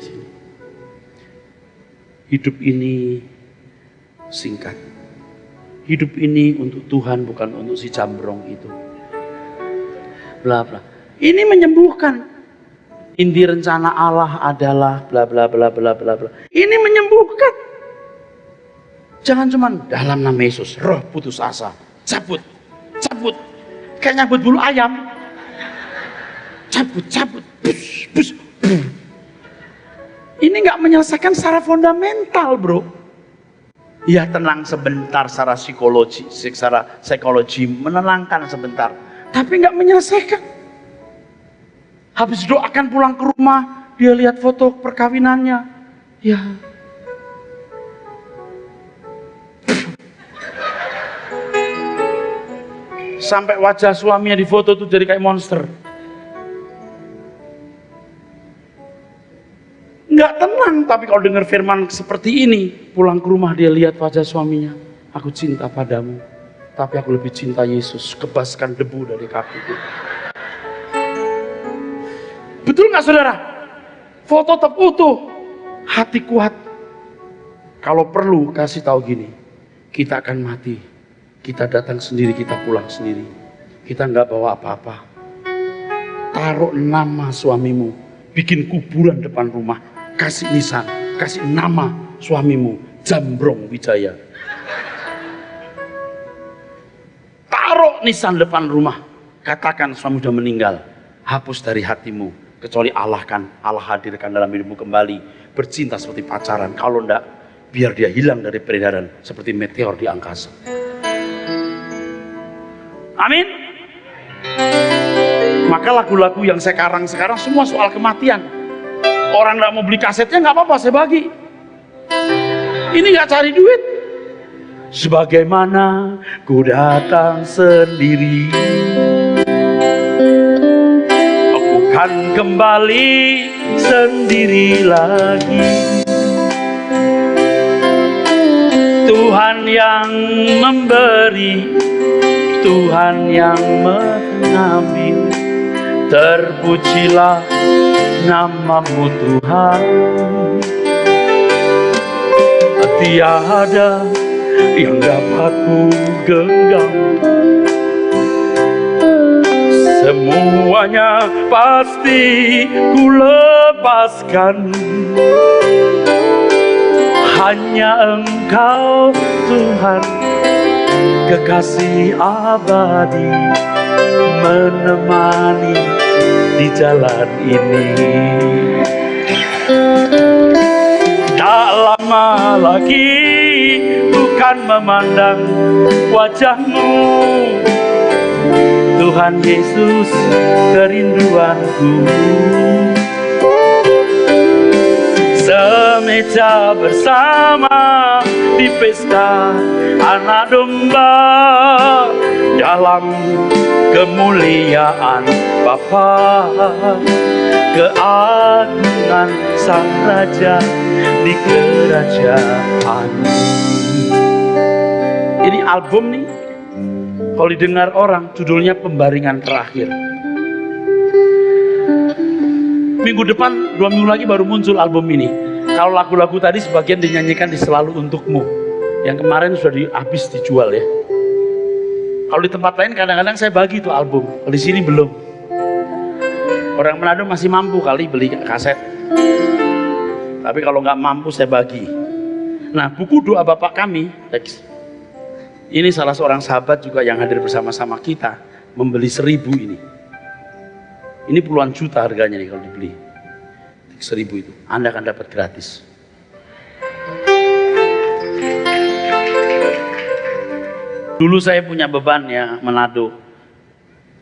Hidup ini singkat. Hidup ini untuk Tuhan, bukan untuk si cambrong itu. Bla bla. Ini menyembuhkan. Inti rencana Allah adalah bla bla bla bla bla bla. Ini menyembuhkan. Jangan cuman dalam nama Yesus, roh putus asa, cabut. Kayak nyabut bulu ayam. Cabut. Bus. Ini nggak menyelesaikan secara fundamental, bro. Ya tenang sebentar secara psikologi menenangkan sebentar, tapi nggak menyelesaikan. Habis doakan pulang ke rumah, dia lihat foto perkawinannya, ya. Sampai wajah suaminya di foto tuh jadi kayak monster. Nggak tenang, tapi kalau dengar firman seperti ini, pulang ke rumah dia lihat wajah suaminya, aku cinta padamu, tapi aku lebih cinta Yesus, kebaskan debu dari kakiku. Betul nggak saudara? Foto tetap utuh, hati kuat. Kalau perlu kasih tahu gini, kita akan mati, kita datang sendiri, kita pulang sendiri, kita nggak bawa apa-apa. Taruh nama suamimu, bikin kuburan depan rumah, kasih nisan, kasih nama suamimu, Jambrong Wijaya. Taruh nisan depan rumah, katakan suami sudah meninggal, hapus dari hatimu, kecuali Allah hadirkan dalam hidupmu kembali, bercinta seperti pacaran. Kalau enggak, biar dia hilang dari peredaran seperti meteor di angkasa. Amin. Maka lagu-lagu yang saya karang sekarang semua soal kematian. Orang nggak mau beli kasetnya nggak apa-apa, saya bagi. Ini nggak cari duit. Sebagaimana ku datang sendiri, aku kan kembali sendiri lagi. Tuhan yang memberi, Tuhan yang mengambil, terpujilah namamu Tuhan. Tiada yang dapat ku genggam, semuanya pasti ku lepaskan. Hanya Engkau Tuhan, kekasih abadi, menemani di jalan ini. Tak lama lagi bukan memandang wajahmu, Tuhan Yesus kerinduanku. Semeja bersama di pesta anak domba, dalam kemuliaan Bapa, keagungan Sang Raja di kerajaan. Ini album nih, kalau didengar orang judulnya Pembaringan Terakhir. Minggu depan, 2 minggu lagi baru muncul album ini. Kalau lagu-lagu tadi sebagian dinyanyikan di Selalu Untukmu, yang kemarin sudah habis dijual ya. Kalau di tempat lain kadang-kadang saya bagi tuh album, kalau di sini belum. Orang Manado masih mampu kali beli kaset. Tapi kalau nggak mampu saya bagi. Nah, buku doa Bapak kami, ini salah seorang sahabat juga yang hadir bersama-sama kita, membeli 1000 ini. Ini puluhan juta harganya nih kalau dibeli. 1000 itu, Anda akan dapat gratis. Dulu saya punya beban ya, Manado.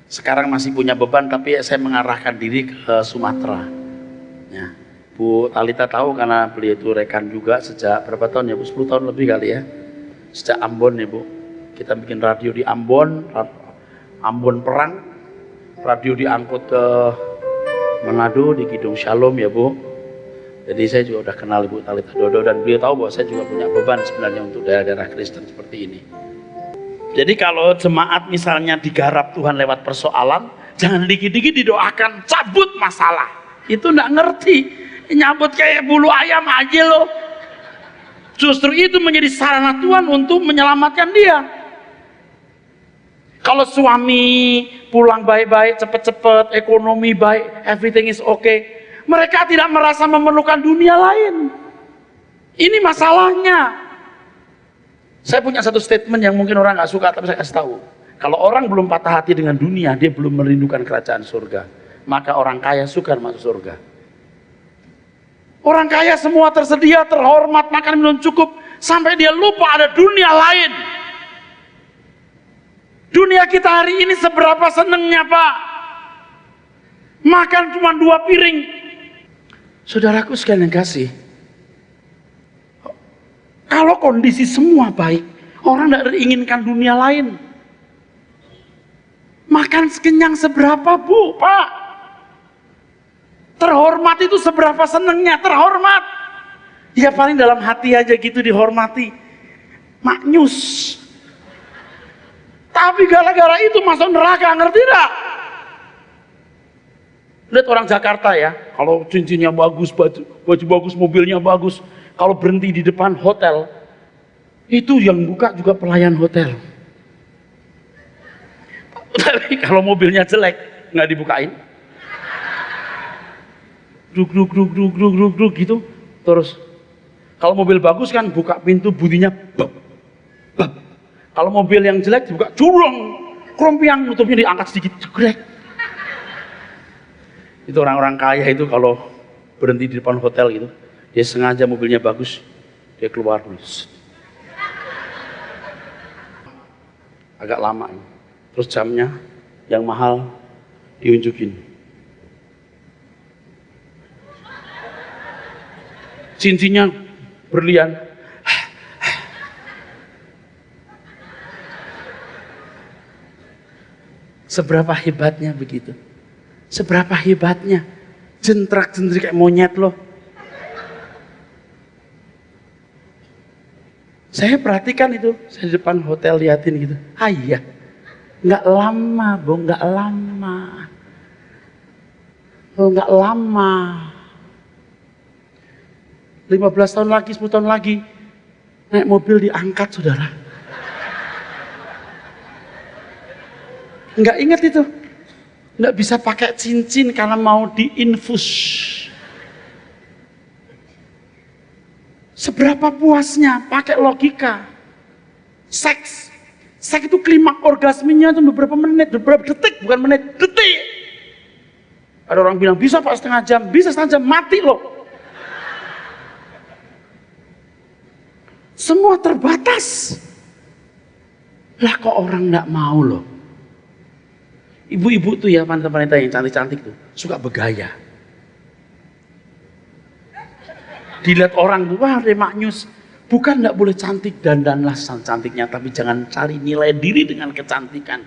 Sekarang masih punya beban, tapi saya mengarahkan diri ke Sumatera. Ya. Bu Talita tahu karena beliau itu rekan juga sejak berapa tahun ya Bu? 10 tahun lebih kali ya. Sejak Ambon ya Bu. Kita bikin radio di Ambon, Ambon Perang. Radio diangkut ke Manado di Kidung Shalom ya Bu. Jadi saya juga udah kenal Ibu Talita Dodo dan beliau tahu bahwa saya juga punya beban sebenarnya untuk daerah-daerah Kristen seperti ini. Jadi kalau jemaat misalnya digarap Tuhan lewat persoalan, jangan dikit-dikit didoakan cabut masalah. Itu enggak ngerti. Nyabut kayak bulu ayam aja loh. Justru itu menjadi sarana Tuhan untuk menyelamatkan dia. Kalau suami pulang baik-baik, cepet-cepet, ekonomi baik, everything is okay, mereka tidak merasa memerlukan dunia lain. Ini masalahnya. Saya punya satu statement yang mungkin orang nggak suka, tapi saya kasih tahu. Kalau orang belum patah hati dengan dunia, dia belum merindukan kerajaan surga. Maka orang kaya sukar masuk surga. Orang kaya semua tersedia, terhormat, makan minum cukup, sampai dia lupa ada dunia lain. Dunia kita hari ini seberapa senengnya Pak? Makan cuma 2 piring. Saudaraku sekalian yang kasih, kalau kondisi semua baik, orang tidak inginkan dunia lain. Makan sekenyang seberapa Bu, Pak? Terhormat itu seberapa senengnya, terhormat. Ya paling dalam hati aja gitu dihormati. Maknyus. Tapi gara-gara itu masuk neraka, ngerti tidak? Lihat orang Jakarta ya, kalau cincinnya bagus, baju bagus, mobilnya bagus. Kalau berhenti di depan hotel, itu yang buka juga pelayan hotel. Tapi kalau mobilnya jelek, nggak dibukain. Duk gitu. Terus, kalau mobil bagus kan buka pintu bunyinya bab, bab. Kalau mobil yang jelek dibuka curang, krompiang, nutupnya diangkat sedikit, jegrek. Itu orang-orang kaya itu kalau berhenti di depan hotel gitu, dia sengaja mobilnya bagus, dia keluar dulu. Agak lama ini. Terus jamnya yang mahal diunjukin. Cincinnya berlian. Seberapa hebatnya begitu? Seberapa hebatnya? Jentrak-jentrik kayak monyet loh. Saya perhatikan itu, saya di depan hotel liatin gitu. Ah iya, nggak lama, Bu, nggak lama. Oh, nggak lama. 15 tahun lagi, 10 tahun lagi, naik mobil diangkat, saudara. Nggak ingat itu. Nggak bisa pakai cincin karena mau diinfus. Seberapa puasnya pakai logika. Seks itu klimaks orgasmenya itu beberapa menit, beberapa detik, bukan menit, detik. Ada orang bilang bisa Pak setengah jam, bisa setengah jam, mati loh. Semua terbatas. Lah kok orang nggak mau loh. Ibu-ibu tuh ya, wanita-wanita yang cantik-cantik tuh suka bergaya. Dilihat orang tuh, wah dia maknyus. Bukan nggak boleh cantik, dandanlah cantiknya, tapi jangan cari nilai diri dengan kecantikan.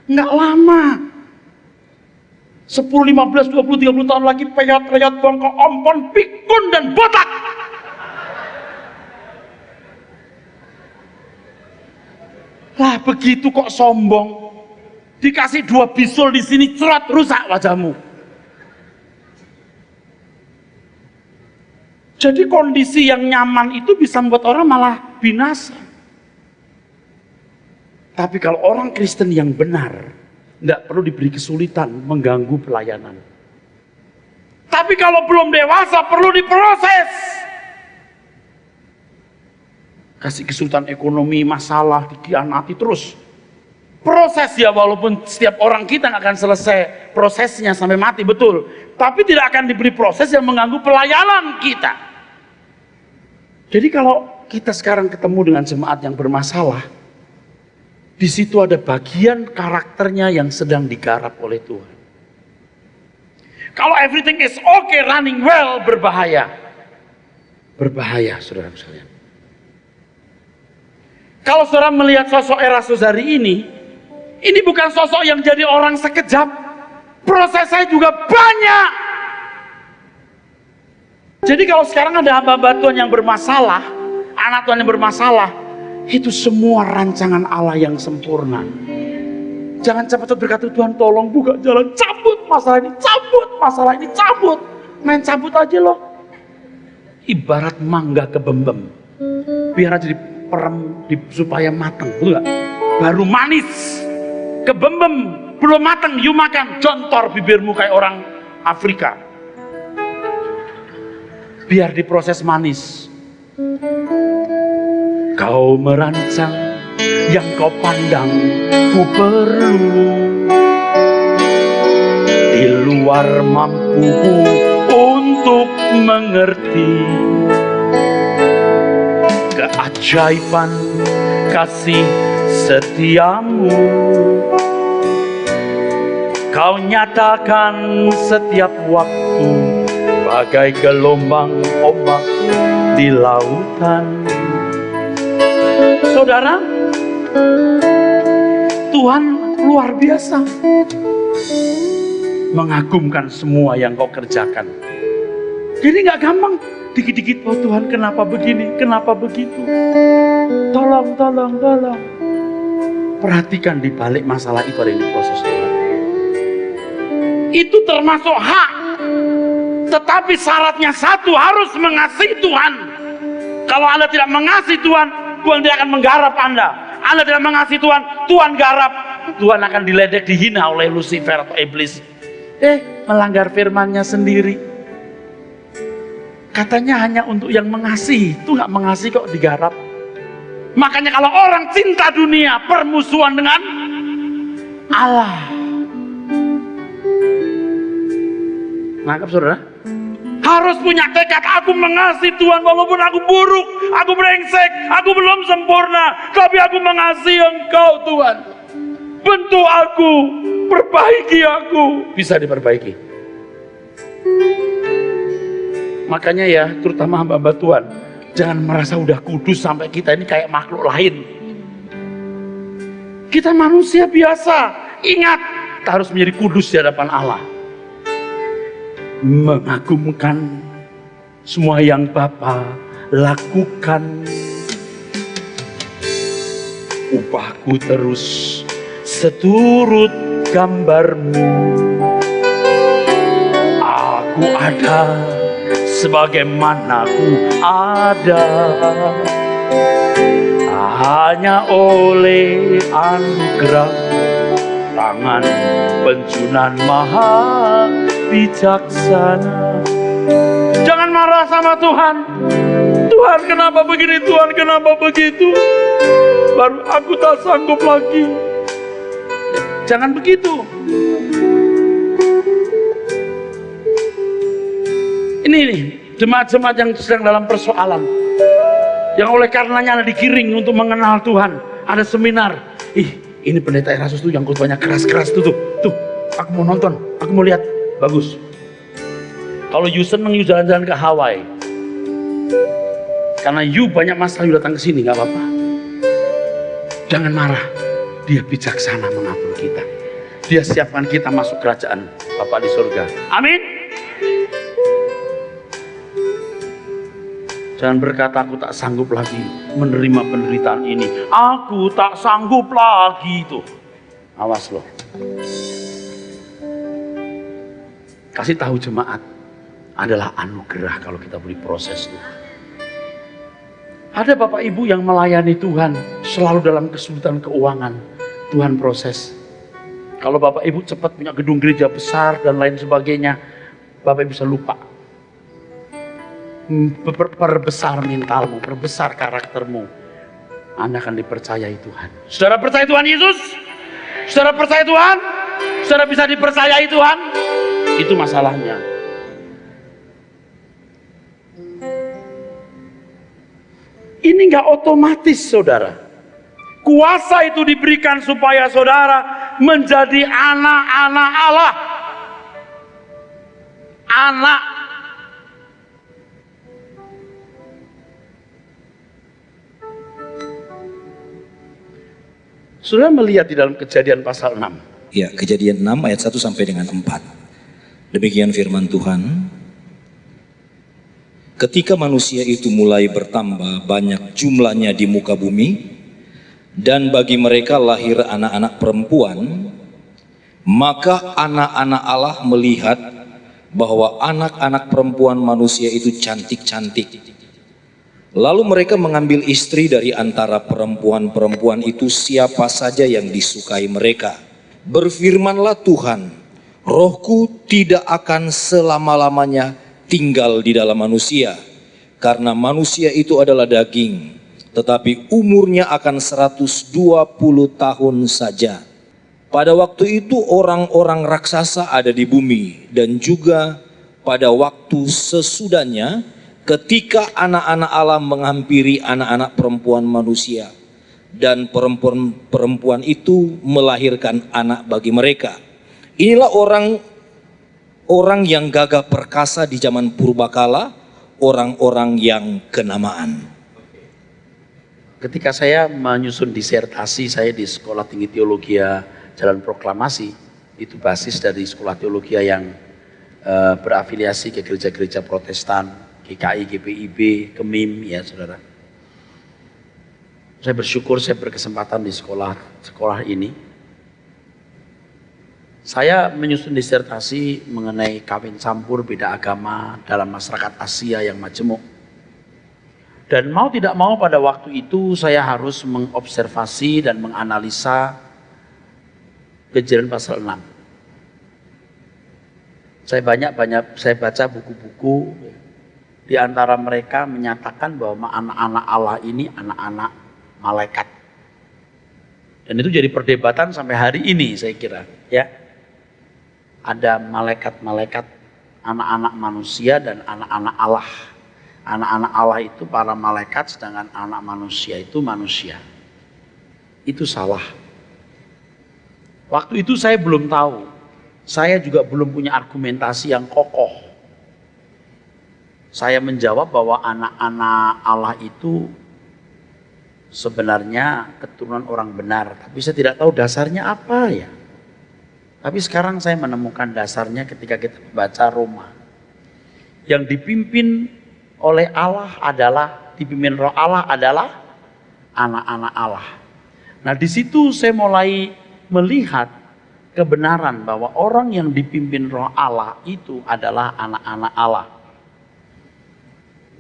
Nggak lama. 10, 15, 20, 30 tahun lagi peyot-peyot bongkok, ompon, pikun dan botak. Lah begitu kok sombong. Dikasih 2 bisul di sini, cerot, rusak wajahmu. Jadi kondisi yang nyaman itu bisa membuat orang malah binasa. Tapi kalau orang Kristen yang benar, tidak perlu diberi kesulitan mengganggu pelayanan. Tapi kalau belum dewasa perlu diproses. Kasih kesulitan ekonomi, masalah, dikhianati terus. Proses ya, walaupun setiap orang kita nggak akan selesai prosesnya sampai mati, betul. Tapi tidak akan diberi proses yang mengganggu pelayanan kita. Jadi kalau kita sekarang ketemu dengan jemaat yang bermasalah, di situ ada bagian karakternya yang sedang digarap oleh Tuhan. Kalau everything is okay, running well, berbahaya. Berbahaya, saudara sekalian. Kalau saudara melihat sosok Erastus hari ini bukan sosok yang jadi orang sekejap. Prosesnya juga banyak. Jadi kalau sekarang ada hamba-hamba Tuhan yang bermasalah, anak Tuhan yang bermasalah, itu semua rancangan Allah yang sempurna. Jangan cepat-cepat berkata, Tuhan tolong buka jalan, cabut masalah ini, cabut. Main cabut aja loh. Ibarat mangga kebembem. Biar aja diperem supaya matang, betul gak? Baru manis. Kebembem, belum matang, you makan, jontor bibirmu kayak orang Afrika. Biar diproses manis. Kau merancang yang kau pandang ku perlu, di luar mampuku untuk mengerti keajaiban kasih setiamu. Kau nyatakan setiap waktu bagai gelombang ombak di lautan. Saudara, Tuhan luar biasa, mengagumkan semua yang kau kerjakan. Jadi gak gampang, dikit-dikit, oh Tuhan kenapa begini, kenapa begitu. Tolong. Perhatikan di balik masalah itu ada yang diproses Tuhan. Itu termasuk hak. Tetapi syaratnya satu, harus mengasihi Tuhan. Kalau Anda tidak mengasihi Tuhan, Tuhan tidak akan menggarap Anda. Anda tidak mengasihi Tuhan, Tuhan garap. Tuhan akan diledek, dihina oleh Lucifer atau iblis. Melanggar firman-Nya sendiri. Katanya hanya untuk yang mengasihi. Itu nggak mengasihi kok digarap. Makanya kalau orang cinta dunia, permusuhan dengan Allah. Nangkap saudara? Harus punya tekad, aku mengasihi Tuhan walaupun aku buruk, aku brengsek, aku belum sempurna, tapi aku mengasihi Engkau Tuhan. Bentuk aku, perbaiki aku. Bisa diperbaiki. Makanya ya, terutama hamba-hamba Tuhan, jangan merasa udah kudus sampai kita ini kayak makhluk lain. Kita manusia biasa. Ingat, kita harus menjadi kudus di hadapan Allah. Mengagumkan semua yang Bapa lakukan. Upahku terus seturut gambarmu. Aku ada sebagaimana ku ada, hanya oleh anugerah tangan penjunan maha bijaksana. Jangan marah sama Tuhan. Tuhan kenapa begini, Tuhan kenapa begitu, baru aku tak sanggup lagi. Jangan begitu. Ini nih, jemaat-jemaat yang sedang dalam persoalan, yang oleh karenanya digiring untuk mengenal Tuhan. Ada seminar. Ini pendeta Erastus tuh yang khotbahnya keras-keras tuh. Aku mau nonton, aku mau lihat. Bagus. Kalau you seneng, you jalan-jalan ke Hawaii. Karena you banyak masalah, you datang ke sini, nggak apa-apa. Jangan marah. Dia bijaksana mengatur kita. Dia siapkan kita masuk kerajaan Bapa di surga. Amin. Jangan berkata, aku tak sanggup lagi menerima penderitaan ini. Aku tak sanggup lagi itu. Awas loh. Kasih tahu jemaat, adalah anugerah kalau kita beri proses itu. Ada bapak ibu yang melayani Tuhan, selalu dalam kesulitan keuangan. Tuhan proses. Kalau bapak ibu cepat punya gedung gereja besar dan lain sebagainya, Bapak bisa lupa. Perbesar mentalmu, perbesar karaktermu. Anda akan dipercayai Tuhan. Saudara percaya Tuhan Yesus? Saudara percaya Tuhan? Saudara bisa dipercayai Tuhan? Itu masalahnya. Ini nggak otomatis, saudara. Kuasa itu diberikan supaya saudara menjadi anak-anak Allah. Anak. Saudara melihat di dalam Kejadian pasal 6. Ya, Kejadian 6 ayat 1 sampai dengan 4. Demikian firman Tuhan. Ketika manusia itu mulai bertambah banyak jumlahnya di muka bumi, dan bagi mereka lahir anak-anak perempuan, maka anak-anak Allah melihat bahwa anak-anak perempuan manusia itu cantik-cantik. Lalu mereka mengambil istri dari antara perempuan-perempuan itu siapa saja yang disukai mereka. Berfirmanlah Tuhan, Rohku tidak akan selama-lamanya tinggal di dalam manusia, karena manusia itu adalah daging, tetapi umurnya akan 120 tahun saja. Pada waktu itu orang-orang raksasa ada di bumi, dan juga pada waktu sesudahnya ketika anak-anak Allah menghampiri anak-anak perempuan manusia, dan perempuan itu melahirkan anak bagi mereka. Inilah orang yang gagah perkasa di zaman purbakala, orang-orang yang kenamaan. Ketika saya menyusun disertasi saya di Sekolah Tinggi Teologia Jalan Proklamasi, itu basis dari Sekolah Teologia yang berafiliasi ke gereja-gereja Protestan, GKI, GPIB, KEMIM, ya saudara. Saya bersyukur saya berkesempatan di sekolah ini. Saya menyusun disertasi mengenai kawin campur beda agama dalam masyarakat Asia yang majemuk. Dan mau tidak mau pada waktu itu saya harus mengobservasi dan menganalisa Kejadian pasal 6. Saya baca buku-buku, di antara mereka menyatakan bahwa anak-anak Allah ini anak-anak malaikat. Dan itu jadi perdebatan sampai hari ini saya kira, ya. Ada malaikat-malaikat, anak-anak manusia dan anak-anak Allah. Anak-anak Allah itu para malaikat, sedangkan anak manusia itu manusia. Itu salah. Waktu itu saya belum tahu. Saya juga belum punya argumentasi yang kokoh. Saya menjawab bahwa anak-anak Allah itu sebenarnya keturunan orang benar. Tapi saya tidak tahu dasarnya apa ya. Tapi sekarang saya menemukan dasarnya ketika kita baca Roma. Yang dipimpin oleh Allah adalah, dipimpin Roh Allah adalah anak-anak Allah. Nah di situ saya mulai melihat kebenaran bahwa orang yang dipimpin Roh Allah itu adalah anak-anak Allah.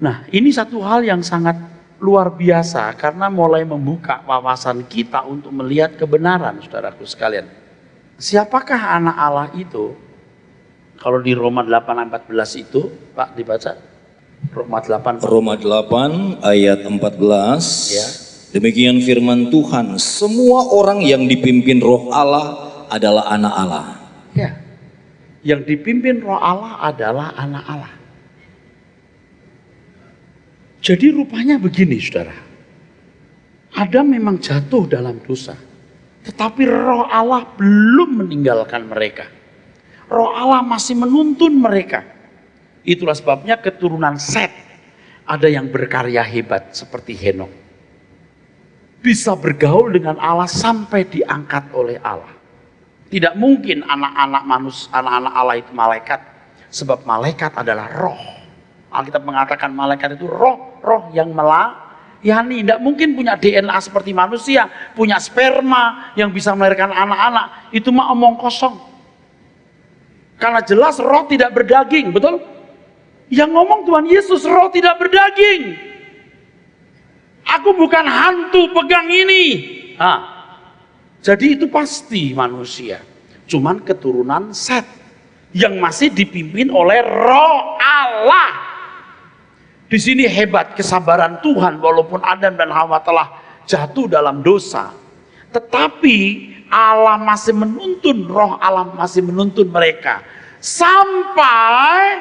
Nah ini satu hal yang sangat luar biasa karena mulai membuka wawasan kita untuk melihat kebenaran, saudaraku sekalian. Siapakah anak Allah itu? Kalau di Roma 8:14 itu, Pak dibaca. Roma 8 ayat 14. Ya. Demikian firman Tuhan, semua orang yang dipimpin Roh Allah adalah anak Allah. Ya. Yang dipimpin Roh Allah adalah anak Allah. Jadi rupanya begini, saudara. Adam memang jatuh dalam dosa. Tetapi Roh Allah belum meninggalkan mereka. Roh Allah masih menuntun mereka. Itulah sebabnya keturunan Set ada yang berkarya hebat seperti Henokh. Bisa bergaul dengan Allah sampai diangkat oleh Allah. Tidak mungkin anak-anak Allah itu malaikat. Sebab malaikat adalah roh. Alkitab mengatakan malaikat itu roh yang melayani. Tidak mungkin punya DNA seperti manusia, punya sperma yang bisa melahirkan anak-anak. Itu mah omong kosong. Karena jelas roh tidak berdaging, betul? Yang ngomong Tuhan Yesus, roh tidak berdaging. Aku bukan hantu pegang ini. Jadi itu pasti manusia. Cuman keturunan Set. yang masih dipimpin oleh Roh Allah. Di sini hebat kesabaran Tuhan, walaupun Adam dan Hawa telah jatuh dalam dosa, tetapi Allah masih menuntun, Roh Allah masih menuntun mereka sampai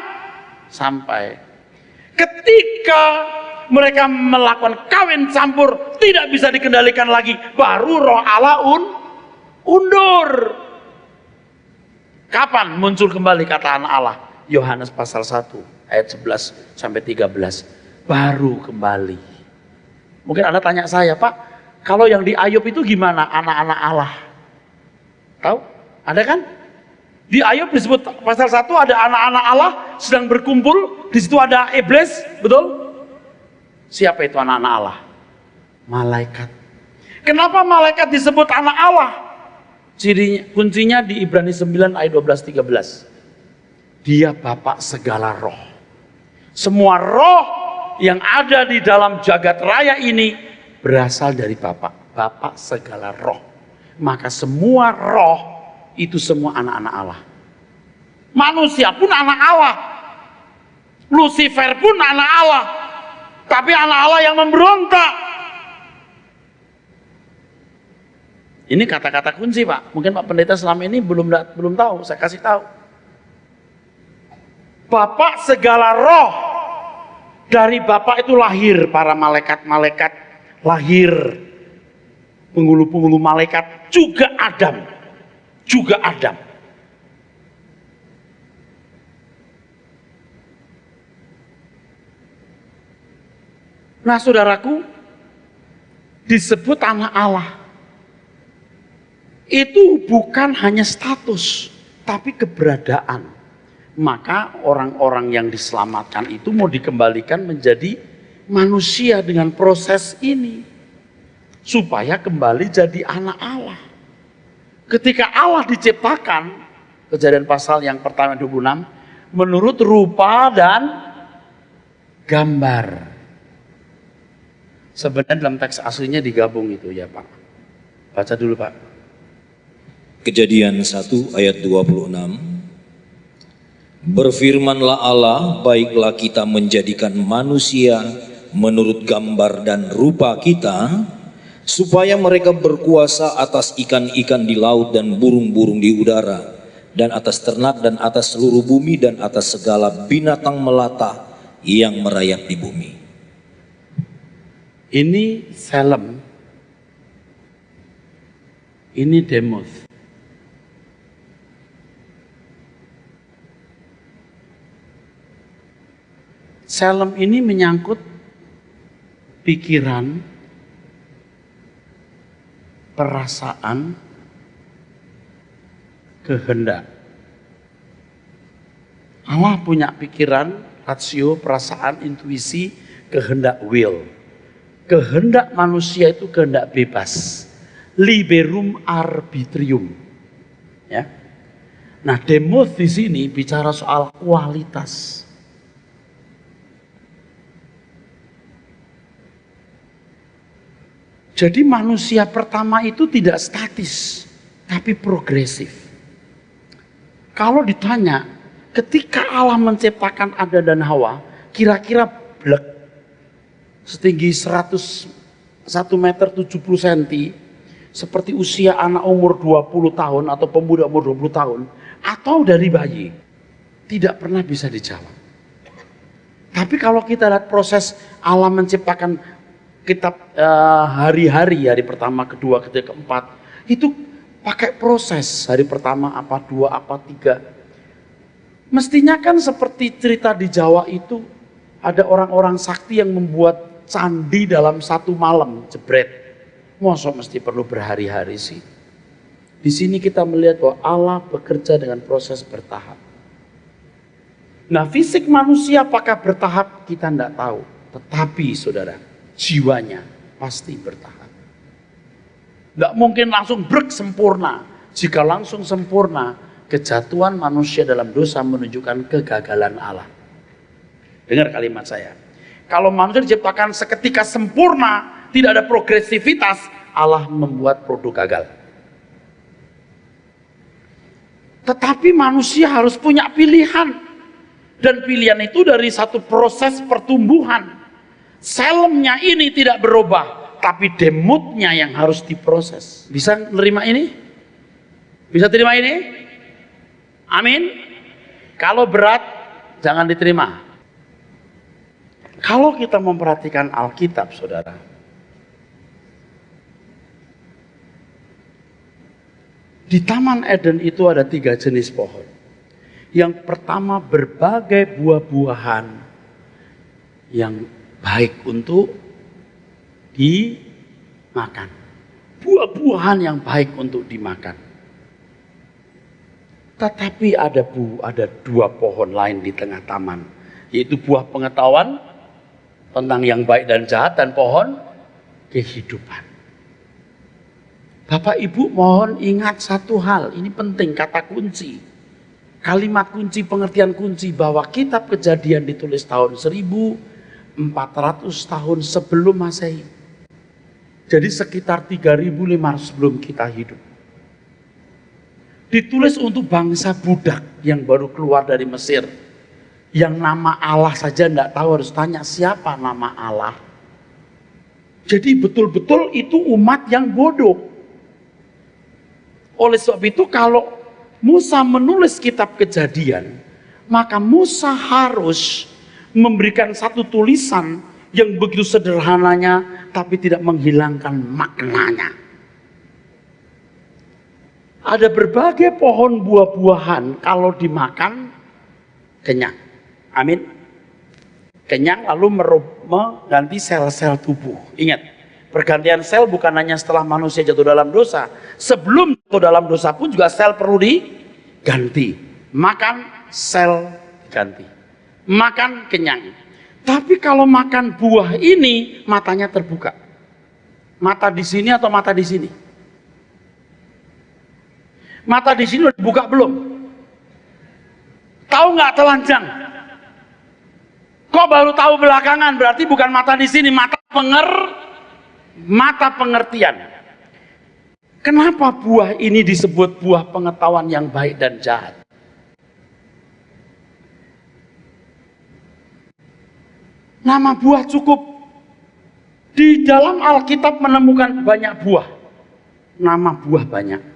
ketika mereka melakukan kawin campur tidak bisa dikendalikan lagi, baru Roh Allah undur. Kapan muncul kembali kata anak Allah? Yohanes pasal 1 ayat 11 sampai 13. Baru kembali. Mungkin Anda tanya saya, Pak, kalau yang di Ayub itu gimana anak-anak Allah? Tahu? Ada kan? Di Ayub disebut pasal 1 ada anak-anak Allah sedang berkumpul, di situ ada iblis, betul? Siapa itu anak-anak Allah? Malaikat. Kenapa malaikat disebut anak Allah? Kuncinya di Ibrani 9 ayat 12-13. Dia Bapak segala roh. Semua roh yang ada di dalam jagat raya ini berasal dari Bapak. Bapak segala roh. Maka semua roh itu semua anak-anak Allah. Manusia pun anak Allah. Lucifer pun anak Allah. Tapi anak Allah yang memberontak. Ini kata-kata kunci, Pak. Mungkin Pak Pendeta selama ini belum tahu, saya kasih tahu. Bapak segala roh. Dari Bapak itu lahir para malaikat-malaikat, lahir penghulu-penghulu malaikat, juga Adam. Juga Adam. Nah, saudaraku, disebut anak Allah. Itu bukan hanya status, tapi keberadaan. Maka orang-orang yang diselamatkan itu mau dikembalikan menjadi manusia dengan proses ini. Supaya kembali jadi anak Allah. Ketika Allah diciptakan, Kejadian pasal yang pertama 26, menurut rupa dan gambar. Sebenarnya dalam teks aslinya digabung itu ya Pak. Baca dulu Pak. Kejadian 1 ayat 26. Berfirmanlah Allah, baiklah kita menjadikan manusia menurut gambar dan rupa kita, supaya mereka berkuasa atas ikan-ikan di laut dan burung-burung di udara, dan atas ternak dan atas seluruh bumi dan atas segala binatang melata yang merayap di bumi. Ini Selem, ini Demoth. Selem ini menyangkut pikiran, perasaan, kehendak. Allah punya pikiran, rasio, perasaan, intuisi, kehendak, will. Kehendak manusia itu kehendak bebas. Liberum arbitrium. Ya. Nah, Demoth di sini bicara soal kualitas. Jadi manusia pertama itu tidak statis, tapi progresif. Kalau ditanya, ketika Allah menciptakan Adam dan Hawa, kira-kira blek, setinggi 1 meter 70 cm, seperti usia anak umur 20 tahun atau pemuda umur 20 tahun, atau dari bayi, tidak pernah bisa dijawab. Tapi kalau kita lihat proses Allah menciptakan kitab hari-hari, hari pertama, kedua, ketiga, keempat, itu pakai proses hari pertama apa, dua apa, tiga. Mestinya kan seperti cerita di Jawa itu, ada orang-orang sakti yang membuat candi dalam satu malam, jebret. Masa mesti perlu berhari-hari sih? Di sini kita melihat bahwa Allah bekerja dengan proses bertahap. Nah, fisik manusia apakah bertahap? Kita tidak tahu. Tetapi saudara, jiwanya pasti bertahap. Tidak mungkin langsung sempurna. Jika langsung sempurna, kejatuhan manusia dalam dosa menunjukkan kegagalan Allah. Dengar kalimat saya. Kalau manusia diciptakan seketika sempurna, tidak ada progresivitas, Allah membuat produk gagal. Tetapi manusia harus punya pilihan. Dan pilihan itu dari satu proses pertumbuhan. Selnya ini tidak berubah, tapi demutnya yang harus diproses. Bisa menerima ini? Bisa terima ini? Amin. Kalau berat, jangan diterima. Kalau kita memperhatikan Alkitab, saudara, di Taman Eden itu ada 3 jenis pohon. Yang pertama, berbagai buah-buahan yang baik untuk dimakan. Buah-buahan yang baik untuk dimakan. Tetapi ada 2 pohon lain di tengah taman, yaitu buah pengetahuan tentang yang baik dan jahat, dan pohon kehidupan. Bapak Ibu mohon ingat satu hal, ini penting, kata kunci. Kalimat kunci, pengertian kunci, bahwa kitab Kejadian ditulis tahun 1400 tahun sebelum Masehi. Jadi sekitar 3500 sebelum kita hidup. Ditulis untuk bangsa budak yang baru keluar dari Mesir. Yang nama Allah saja tidak tahu, harus tanya siapa nama Allah. Jadi betul-betul itu umat yang bodoh. Oleh sebab itu kalau Musa menulis kitab Kejadian, maka Musa harus memberikan satu tulisan yang begitu sederhananya tapi tidak menghilangkan maknanya. Ada berbagai pohon buah-buahan kalau dimakan kenyang. Amin. Kenyang lalu mengganti sel-sel tubuh. Ingat, pergantian sel bukan hanya setelah manusia jatuh dalam dosa. Sebelum jatuh dalam dosa pun juga sel perlu diganti. Makan, sel ganti. Makan, kenyang. Tapi kalau makan buah ini, matanya terbuka. Mata di sini atau mata di sini? Mata di sini udah dibuka belum? Tahu nggak telanjang? Kok baru tahu belakangan? Berarti bukan mata di sini, mata pengertian. Kenapa buah ini disebut buah pengetahuan yang baik dan jahat? Nama buah cukup. Di dalam Alkitab menemukan banyak buah. Nama buah banyak.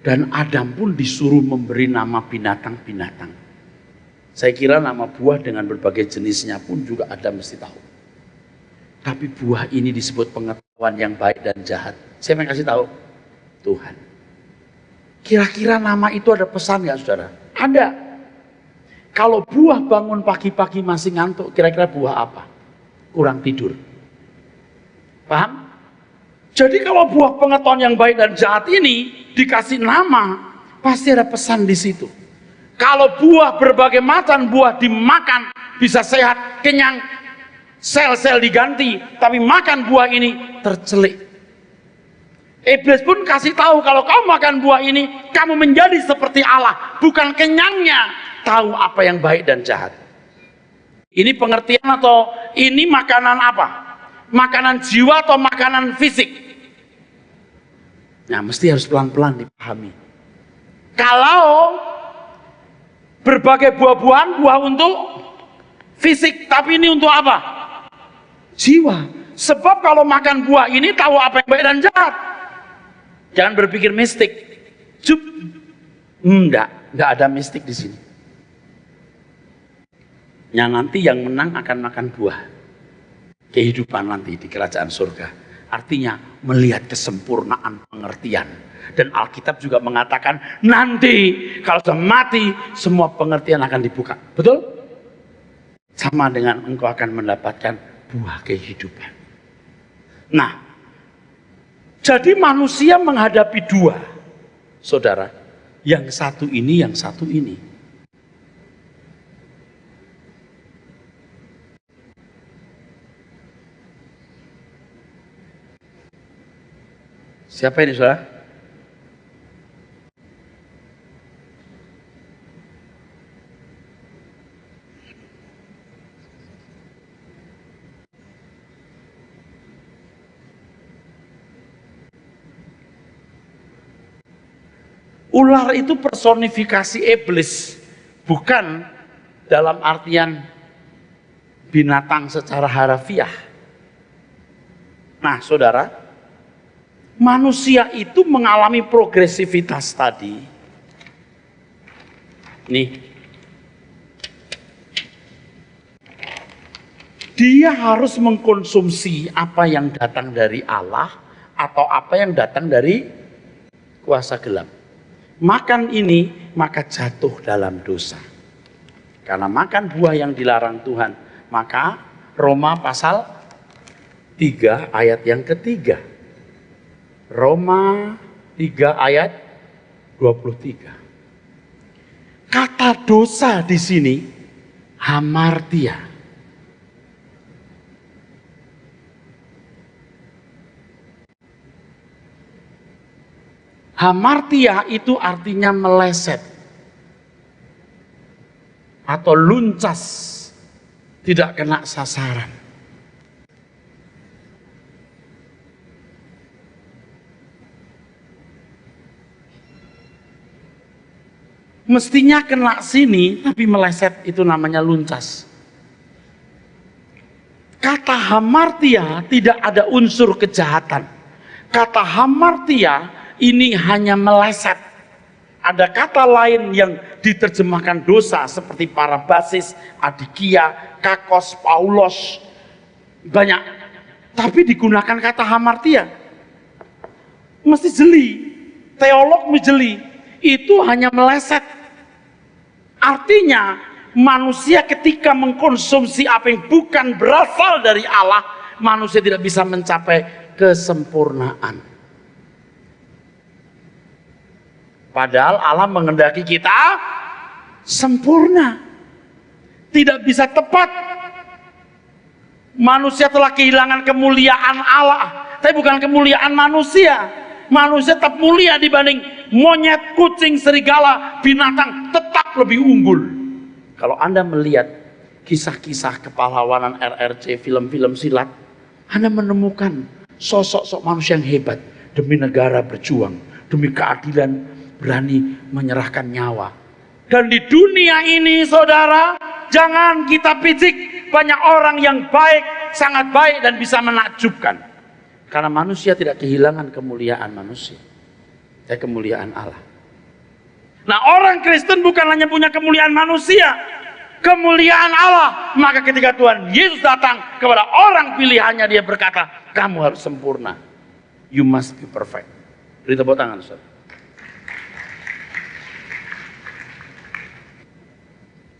Dan Adam pun disuruh memberi nama binatang-binatang. Saya kira nama buah dengan berbagai jenisnya pun juga Adam mesti tahu. Tapi buah ini disebut pengetahuan yang baik dan jahat. Siapa yang kasih tahu? Tuhan. Kira-kira nama itu ada pesan nggak, saudara? Ada. Kalau buah bangun pagi-pagi masih ngantuk, kira-kira buah apa? Kurang tidur. Paham? Jadi kalau buah pengetahuan yang baik dan jahat ini dikasih nama, pasti ada pesan di situ. Kalau buah berbagai macam buah dimakan bisa sehat, kenyang, sel-sel diganti, tapi makan buah ini tercelik. Iblis pun kasih tahu kalau kamu makan buah ini, kamu menjadi seperti Allah, bukan kenyangnya, tahu apa yang baik dan jahat. Ini pengertian atau ini makanan apa? Makanan jiwa atau makanan fisik? Nah, mesti harus pelan-pelan dipahami. Kalau berbagai buah-buahan, buah untuk fisik, tapi ini untuk apa? Jiwa. Sebab kalau makan buah ini tahu apa yang baik dan jahat. Jangan berpikir mistik. Enggak ada mistik di sini. Yang nanti yang menang akan makan buah kehidupan nanti di kerajaan surga. Artinya melihat kesempurnaan pengertian. Dan Alkitab juga mengatakan nanti kalau sudah mati semua pengertian akan dibuka. Betul? Sama dengan engkau akan mendapatkan buah kehidupan. Nah, jadi manusia menghadapi dua, saudara. Yang satu ini, yang satu ini. Siapa ini, saudara? Ular itu personifikasi iblis, bukan dalam artian binatang secara harafiah. Nah, saudara, manusia itu mengalami progresivitas tadi. Nih, dia harus mengkonsumsi apa yang datang dari Allah atau apa yang datang dari kuasa gelap. Makan ini, maka jatuh dalam dosa. Karena makan buah yang dilarang Tuhan. Maka Roma pasal 3 ayat yang ketiga. Roma 3 ayat 23. Kata dosa di sini hamartia. Hamartia itu artinya meleset atau luncas, tidak kena sasaran. Mestinya kena sini, tapi meleset, itu namanya luncas. Kata hamartia tidak ada unsur kejahatan. Kata hamartia ini hanya meleset. Ada kata lain yang diterjemahkan dosa seperti parabasis, adikia, kakos, paulos, banyak. Tapi digunakan kata hamartia. Mesti jeli, teolog menjeli. Itu hanya meleset. Artinya manusia ketika mengkonsumsi apa yang bukan berasal dari Allah, manusia tidak bisa mencapai kesempurnaan. Padahal Allah menghendaki kita sempurna. Tidak bisa tepat. Manusia telah kehilangan kemuliaan Allah, tapi bukan kemuliaan manusia. Manusia tetap mulia dibanding monyet, kucing, serigala, binatang, tetap lebih unggul. Kalau Anda melihat kisah-kisah kepahlawanan RRC, film-film silat, Anda menemukan sosok-sosok manusia yang hebat, demi negara berjuang, demi keadilan berani menyerahkan nyawa. Dan di dunia ini, saudara, jangan kita picik, banyak orang yang baik, sangat baik dan bisa menakjubkan. Karena manusia tidak kehilangan kemuliaan manusia, tapi kemuliaan Allah. Nah, orang Kristen bukan hanya punya kemuliaan manusia, kemuliaan Allah. Maka ketika Tuhan Yesus datang kepada orang pilihannya, dia berkata, kamu harus sempurna. You must be perfect. Beri tepuk tangan, saudara.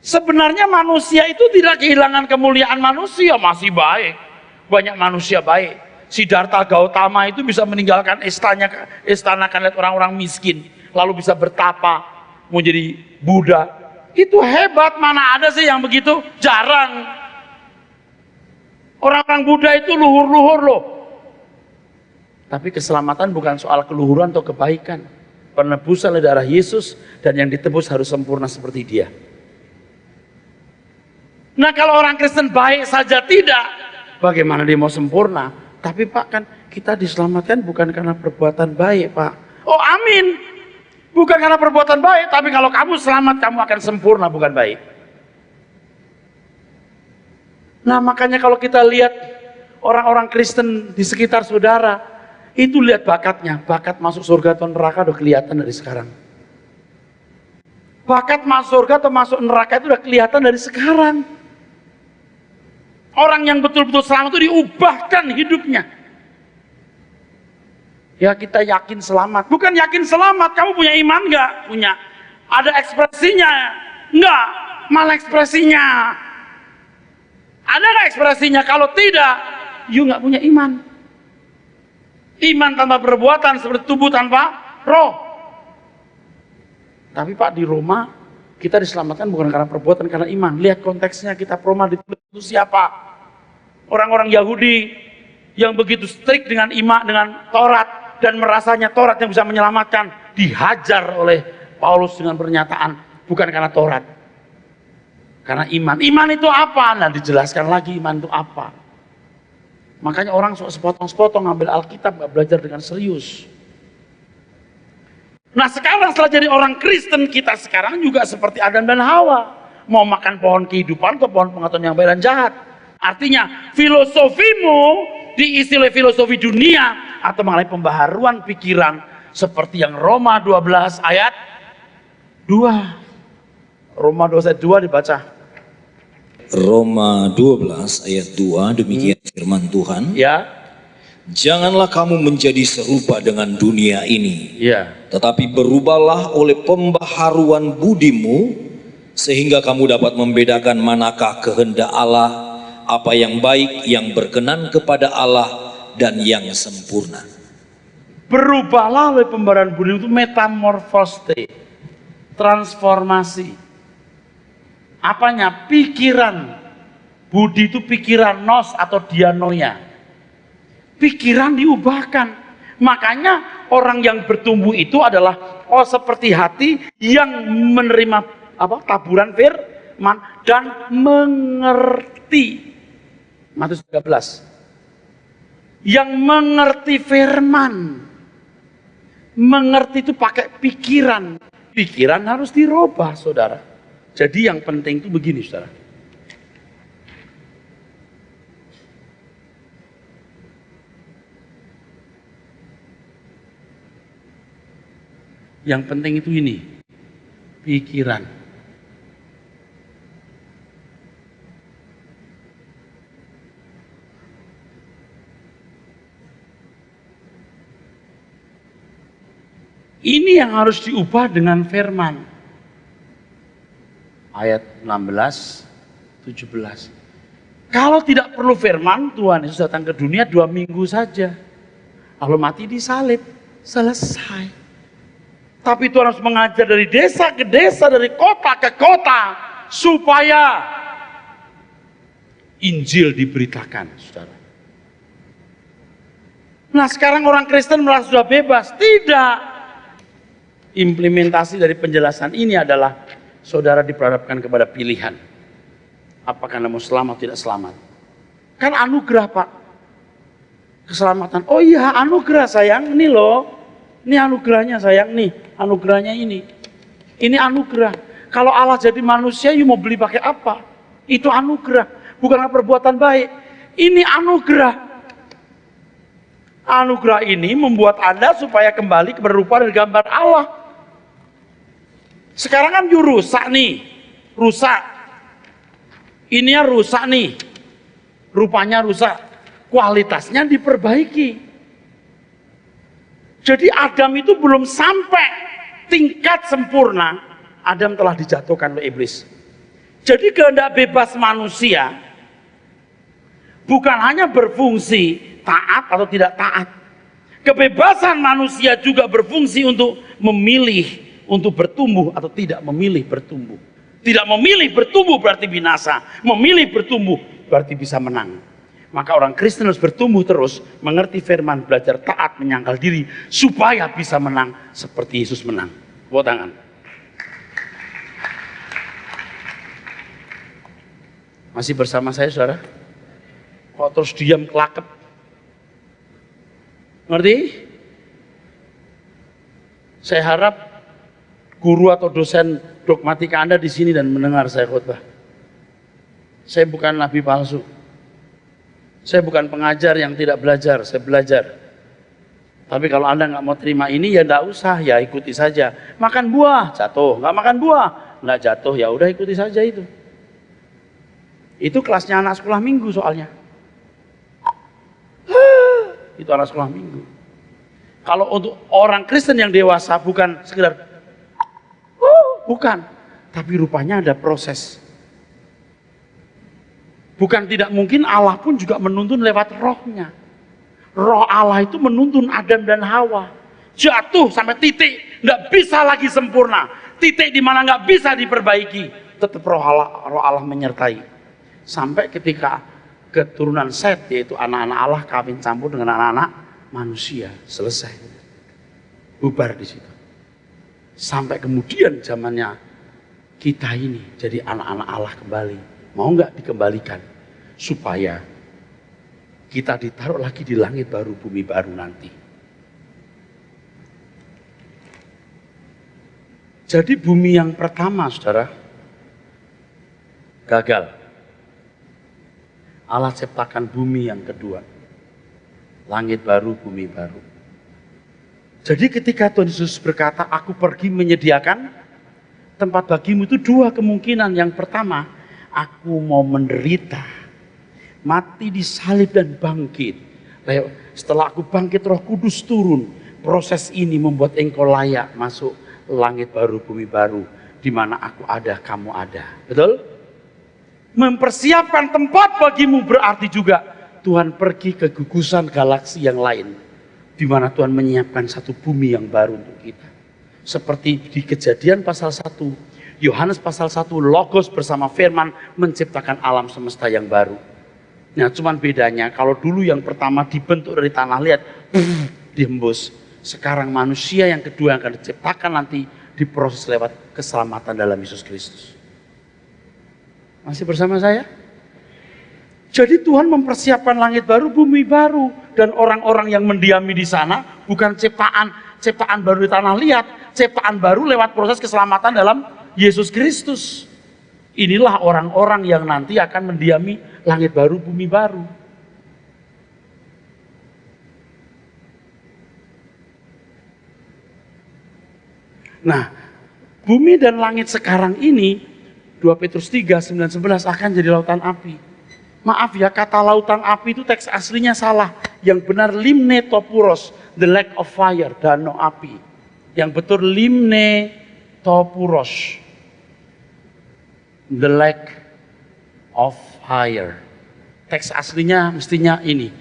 Sebenarnya manusia itu tidak kehilangan kemuliaan manusia, masih baik. Banyak manusia baik. Siddhartha Gautama itu bisa meninggalkan istana kan lihat orang-orang miskin, lalu bisa bertapa, mau jadi Buddha. Itu hebat, mana ada sih yang begitu? Jarang. Orang-orang Buddha itu luhur-luhur loh. Tapi keselamatan bukan soal keluhuran atau kebaikan. Penebusan oleh darah Yesus, dan yang ditebus harus sempurna seperti dia. Nah, kalau orang Kristen baik saja tidak, bagaimana dia mau sempurna? Tapi Pak, kan kita diselamatkan bukan karena perbuatan baik, Pak. Oh, amin. Bukan karena perbuatan baik, tapi kalau kamu selamat, kamu akan sempurna, bukan baik. Nah, makanya kalau kita lihat orang-orang Kristen di sekitar saudara, itu lihat bakatnya. Bakat masuk surga atau neraka udah kelihatan dari sekarang. Bakat masuk surga atau masuk neraka itu udah kelihatan dari sekarang. Orang yang betul-betul selamat itu diubahkan hidupnya. Ya, kita yakin selamat. Bukan yakin selamat, kamu punya iman nggak? Punya. Ada ekspresinya? Nggak. Malah ekspresinya. Ada nggak ekspresinya? Kalau tidak, you nggak punya iman. Iman tanpa perbuatan seperti tubuh tanpa roh. Tapi Pak, di Roma kita diselamatkan bukan karena perbuatan, karena iman. Lihat konteksnya, kitab Roma ditulis itu siapa? Orang-orang Yahudi yang begitu strict dengan iman, dengan Taurat, dan merasanya Taurat yang bisa menyelamatkan, dihajar oleh Paulus dengan pernyataan, bukan karena Taurat, karena iman. Iman itu apa? Nah, dijelaskan lagi iman itu apa. Makanya orang sepotong-sepotong ngambil Alkitab, gak belajar dengan serius. Nah sekarang setelah jadi orang Kristen, kita sekarang juga seperti Adam dan Hawa. Mau makan pohon kehidupan atau pohon pengetahuan yang baik dan jahat. Artinya filosofimu diisi oleh filosofi dunia atau mengenai pembaharuan pikiran seperti yang Roma 12 ayat 2. Roma 12 ayat 2 dibaca. Roma 12 ayat 2, demikian firman Tuhan. Ya. Janganlah kamu menjadi serupa dengan dunia ini, Ya. tetapi berubahlah oleh pembaharuan budimu, sehingga kamu dapat membedakan manakah kehendak Allah, apa yang baik, yang berkenan kepada Allah, dan yang sempurna. Berubahlah oleh pembaharuan budi itu metamorfoste, transformasi. Apanya? Pikiran. Budi itu pikiran, nos atau dianoia. Pikiran diubahkan. Makanya orang yang bertumbuh itu adalah seperti hati yang menerima taburan firman dan mengerti. Matius 13. Yang mengerti firman. Mengerti itu pakai pikiran. Pikiran harus dirubah, saudara. Jadi yang penting itu begini, saudara. Yang penting itu ini, pikiran. Ini yang harus diubah dengan firman. Ayat 16, 17. Kalau tidak perlu firman, Tuhan Yesus datang ke dunia 2 minggu saja. Lalu mati disalib, selesai. Tapi Tuhan harus mengajar dari desa ke desa, dari kota ke kota, supaya Injil diberitakan, saudara. Nah sekarang orang Kristen merasa sudah bebas. Tidak. Implementasi dari penjelasan ini adalah saudara diperhadapkan kepada pilihan. Apakah Anda mau selamat atau tidak selamat? Kan anugerah, Pak. Keselamatan. Oh iya, anugerah sayang. Ini loh. Ini anugerahnya sayang nih, anugerahnya ini. Ini anugerah. Kalau Allah jadi manusia, you mau beli pakai apa? Itu anugerah, bukan perbuatan baik. Ini anugerah. Anugerah ini membuat Anda supaya kembali kepada rupa dan gambar Allah. Sekarang kan you rusak nih, rusak. Ininya rusak nih, rupanya rusak. Kualitasnya diperbaiki. Jadi Adam itu belum sampai tingkat sempurna. Adam telah dijatuhkan oleh iblis. Jadi kehendak bebas manusia bukan hanya berfungsi taat atau tidak taat. Kebebasan manusia juga berfungsi untuk memilih untuk bertumbuh atau tidak memilih bertumbuh. Tidak memilih bertumbuh berarti binasa. Memilih bertumbuh berarti bisa menang. Maka orang Kristen harus bertumbuh terus, mengerti firman, belajar taat, menyangkal diri, supaya bisa menang seperti Yesus menang. Tepuk tangan. Masih bersama saya, saudara? Kok terus diam kelakep? Ngerti? Saya harap guru atau dosen dogmatika Anda di sini dan mendengar saya khotbah. Saya bukan nabi palsu. Saya bukan pengajar yang tidak belajar, saya belajar. Tapi kalau Anda nggak mau terima ini, ya nggak usah, ya ikuti saja. Makan buah, jatuh. Nggak makan buah, nggak jatuh, ya udah ikuti saja itu. Itu kelasnya anak sekolah minggu soalnya. Itu anak sekolah minggu. Kalau untuk orang Kristen yang dewasa, bukan sekedar, bukan. Tapi rupanya ada proses. Bukan tidak mungkin Allah pun juga menuntun lewat rohnya. Roh Allah itu menuntun Adam dan Hawa. Jatuh sampai titik, nggak bisa lagi sempurna. Titik di mana nggak bisa diperbaiki. Tetap roh Allah menyertai. Sampai ketika keturunan Set, yaitu anak-anak Allah kawin campur dengan anak-anak manusia. Selesai. Bubar di situ. Sampai kemudian zamannya kita ini jadi anak-anak Allah kembali. Mau nggak dikembalikan supaya kita ditaruh lagi di langit baru, bumi baru nanti. Jadi bumi yang pertama, saudara, gagal. Allah ciptakan bumi yang kedua. Langit baru, bumi baru. Jadi ketika Tuhan Yesus berkata, aku pergi menyediakan tempat bagimu, itu dua kemungkinan. Yang pertama, aku mau menderita, mati disalib dan bangkit. Setelah aku bangkit, Roh Kudus turun. Proses ini membuat engkau layak masuk langit baru, bumi baru, di mana aku ada, kamu ada. Betul? Mempersiapkan tempat bagimu berarti juga Tuhan pergi ke gugusan galaksi yang lain, di mana Tuhan menyiapkan satu bumi yang baru untuk kita. Seperti di Kejadian pasal 1, Yohanes pasal 1, Logos bersama Firman menciptakan alam semesta yang baru. Nah, cuman bedanya kalau dulu yang pertama dibentuk dari tanah liat, dihembus. Sekarang manusia yang kedua yang akan diciptakan nanti diproses lewat keselamatan dalam Yesus Kristus. Masih bersama saya? Jadi Tuhan mempersiapkan langit baru, bumi baru, dan orang-orang yang mendiami di sana bukan ciptaan baru di tanah liat, ciptaan baru lewat proses keselamatan dalam Yesus Kristus. Inilah orang-orang yang nanti akan mendiami langit baru, bumi baru. Nah, bumi dan langit sekarang ini, 2 Petrus 3, 9, 11 akan jadi lautan api. Maaf ya, kata lautan api itu teks aslinya salah. Yang benar limne topuros, the lake of fire, danau api. Yang betul limne topuros, the lake of fire. Teks aslinya mestinya ini,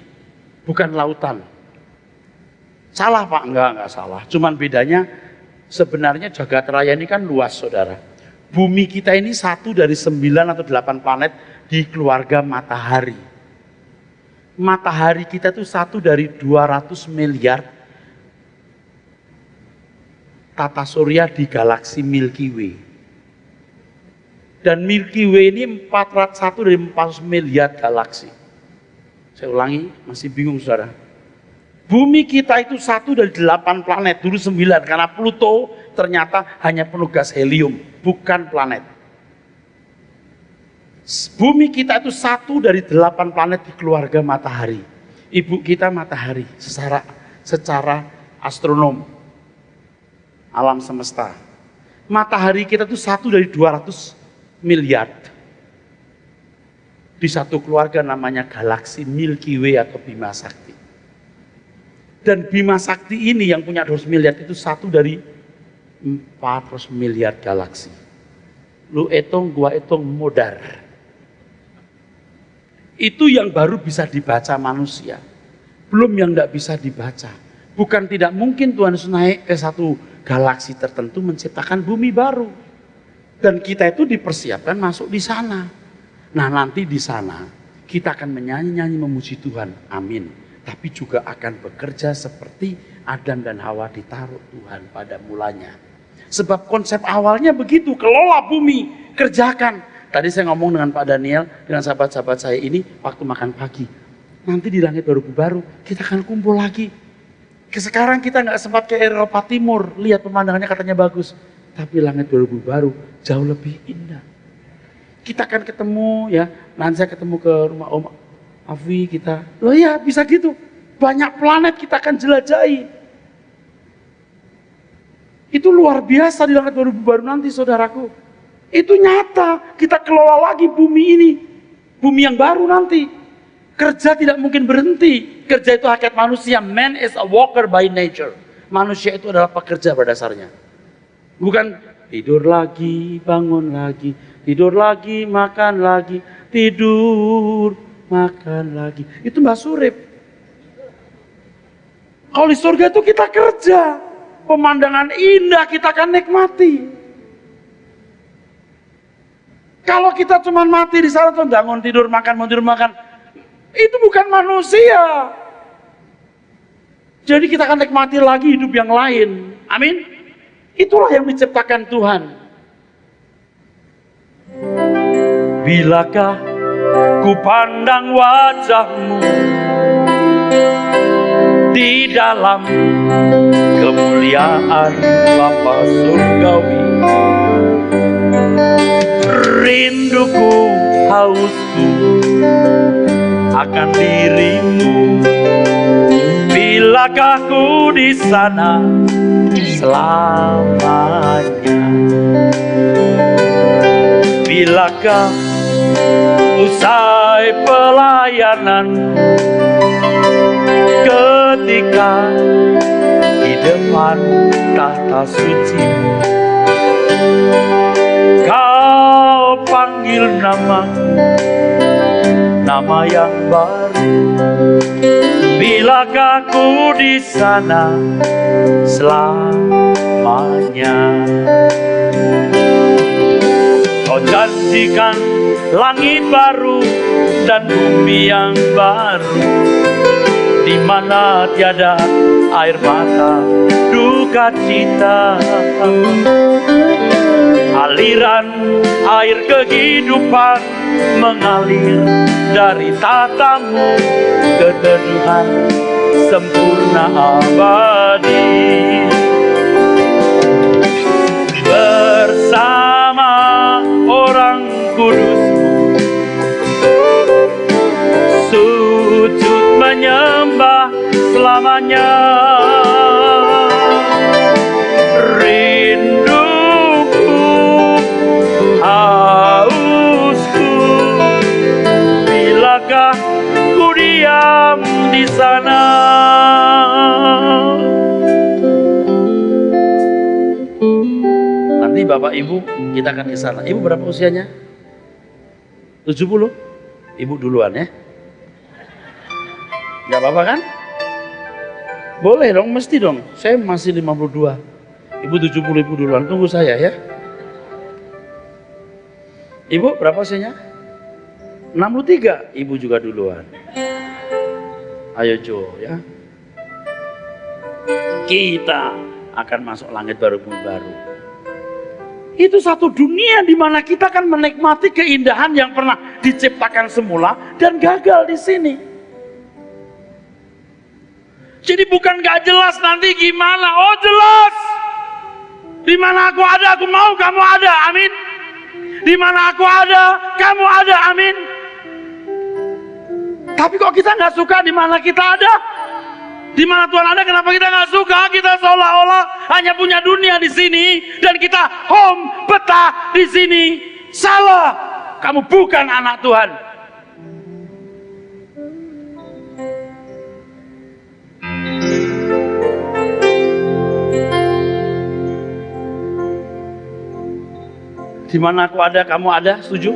bukan lautan. Salah Pak? Enggak salah. Cuman bedanya sebenarnya jagat raya ini kan luas, saudara. Bumi kita ini satu dari 9 atau 8 planet di keluarga matahari. Matahari kita itu satu dari 200 miliar tata surya di galaksi Milky Way. Dan Milky Way ini 401 dari 400 miliar galaksi. Saya ulangi, masih bingung saudara. Bumi kita itu satu dari 8 planet, dulu 9 karena Pluto ternyata hanya penuh gas helium, bukan planet. Bumi kita itu satu dari 8 planet di keluarga matahari. Ibu kita matahari secara astronom alam semesta. Matahari kita itu satu dari 200 miliar. Di satu keluarga namanya galaksi Milky Way atau Bima Sakti. Dan Bima Sakti ini yang punya 200 miliar itu satu dari 400 miliar galaksi. Lu hitung, gua hitung modar. Itu yang baru bisa dibaca manusia. Belum yang tidak bisa dibaca. Bukan tidak mungkin Tuhan Yesus naik ke satu galaksi tertentu menciptakan bumi baru. Dan kita itu dipersiapkan masuk di sana. Nah nanti di sana kita akan menyanyi-nyanyi memuji Tuhan. Amin. Tapi juga akan bekerja seperti Adam dan Hawa ditaruh Tuhan pada mulanya. Sebab konsep awalnya begitu, kelola bumi, kerjakan. Tadi saya ngomong dengan Pak Daniel, dengan sahabat-sahabat saya ini waktu makan pagi. Nanti di langit baru kita akan kumpul lagi. Sekarang kita nggak sempat ke Eropa Timur, lihat pemandangannya katanya bagus. Tapi langit baru jauh lebih indah. Kita akan ketemu ya, nanti saya ketemu ke rumah Om Afi kita. Loh ya bisa gitu, banyak planet kita akan jelajahi. Itu luar biasa di langit baru nanti saudaraku. Itu nyata, kita kelola lagi bumi ini. Bumi yang baru nanti. Kerja tidak mungkin berhenti. Kerja itu hakikat manusia. Man is a walker by nature. Manusia itu adalah pekerja pada dasarnya. Bukan tidur lagi, bangun lagi. Tidur lagi, makan lagi. Tidur, makan lagi. Itu Mbak Surip. Kalau di surga itu kita kerja. Pemandangan indah kita akan nikmati. Kalau kita cuma mati di sana tuh bangun tidur makan, itu bukan manusia. Jadi kita akan nikmati lagi hidup yang lain. Amin. Itulah yang diciptakan Tuhan. Bilakah ku pandang wajahmu, di dalam kemuliaan Bapa surgawi. Rinduku, hausku akan dirimu. Bilakah ku di sana selamanya? Bilakah usai pelayanan, ketika di depan tahta suci Kau panggil namaku, nama yang baru. Bilakah ku di sana selamanya? Kau janjikan langit baru dan bumi yang baru, di mana tiada air mata, duka cita. Aliran air kehidupan mengalir dari tatamu, keteduhan sempurna abadi. Bersama orang kudusmu, sujud menyembah selamanya. Rinduku, hausku, bilakah ku diam di sana? Nanti Bapak Ibu kita akan ke sana. Ibu berapa usianya? 70? Ibu duluan ya. Gak apa-apa kan? Boleh dong, mesti dong. Saya masih 52. Ibu 70, ibu duluan. Tunggu saya ya. Ibu berapa usianya? 63. Ibu juga duluan. Ayo Jo ya. Kita akan masuk langit baru, bumi baru. Itu satu dunia di mana kita akan menikmati keindahan yang pernah diciptakan semula dan gagal di sini. Jadi bukan gak jelas nanti gimana. Oh jelas. Di mana aku ada, aku mau kamu ada. Amin. Di mana aku ada, kamu ada. Amin. Tapi kok kita nggak suka di mana kita ada? Di mana Tuhan ada, kenapa kita nggak suka? Kita seolah-olah hanya punya dunia di sini dan kita home betah di sini. Salah. Kamu bukan anak Tuhan. Di mana aku ada, kamu ada, setuju?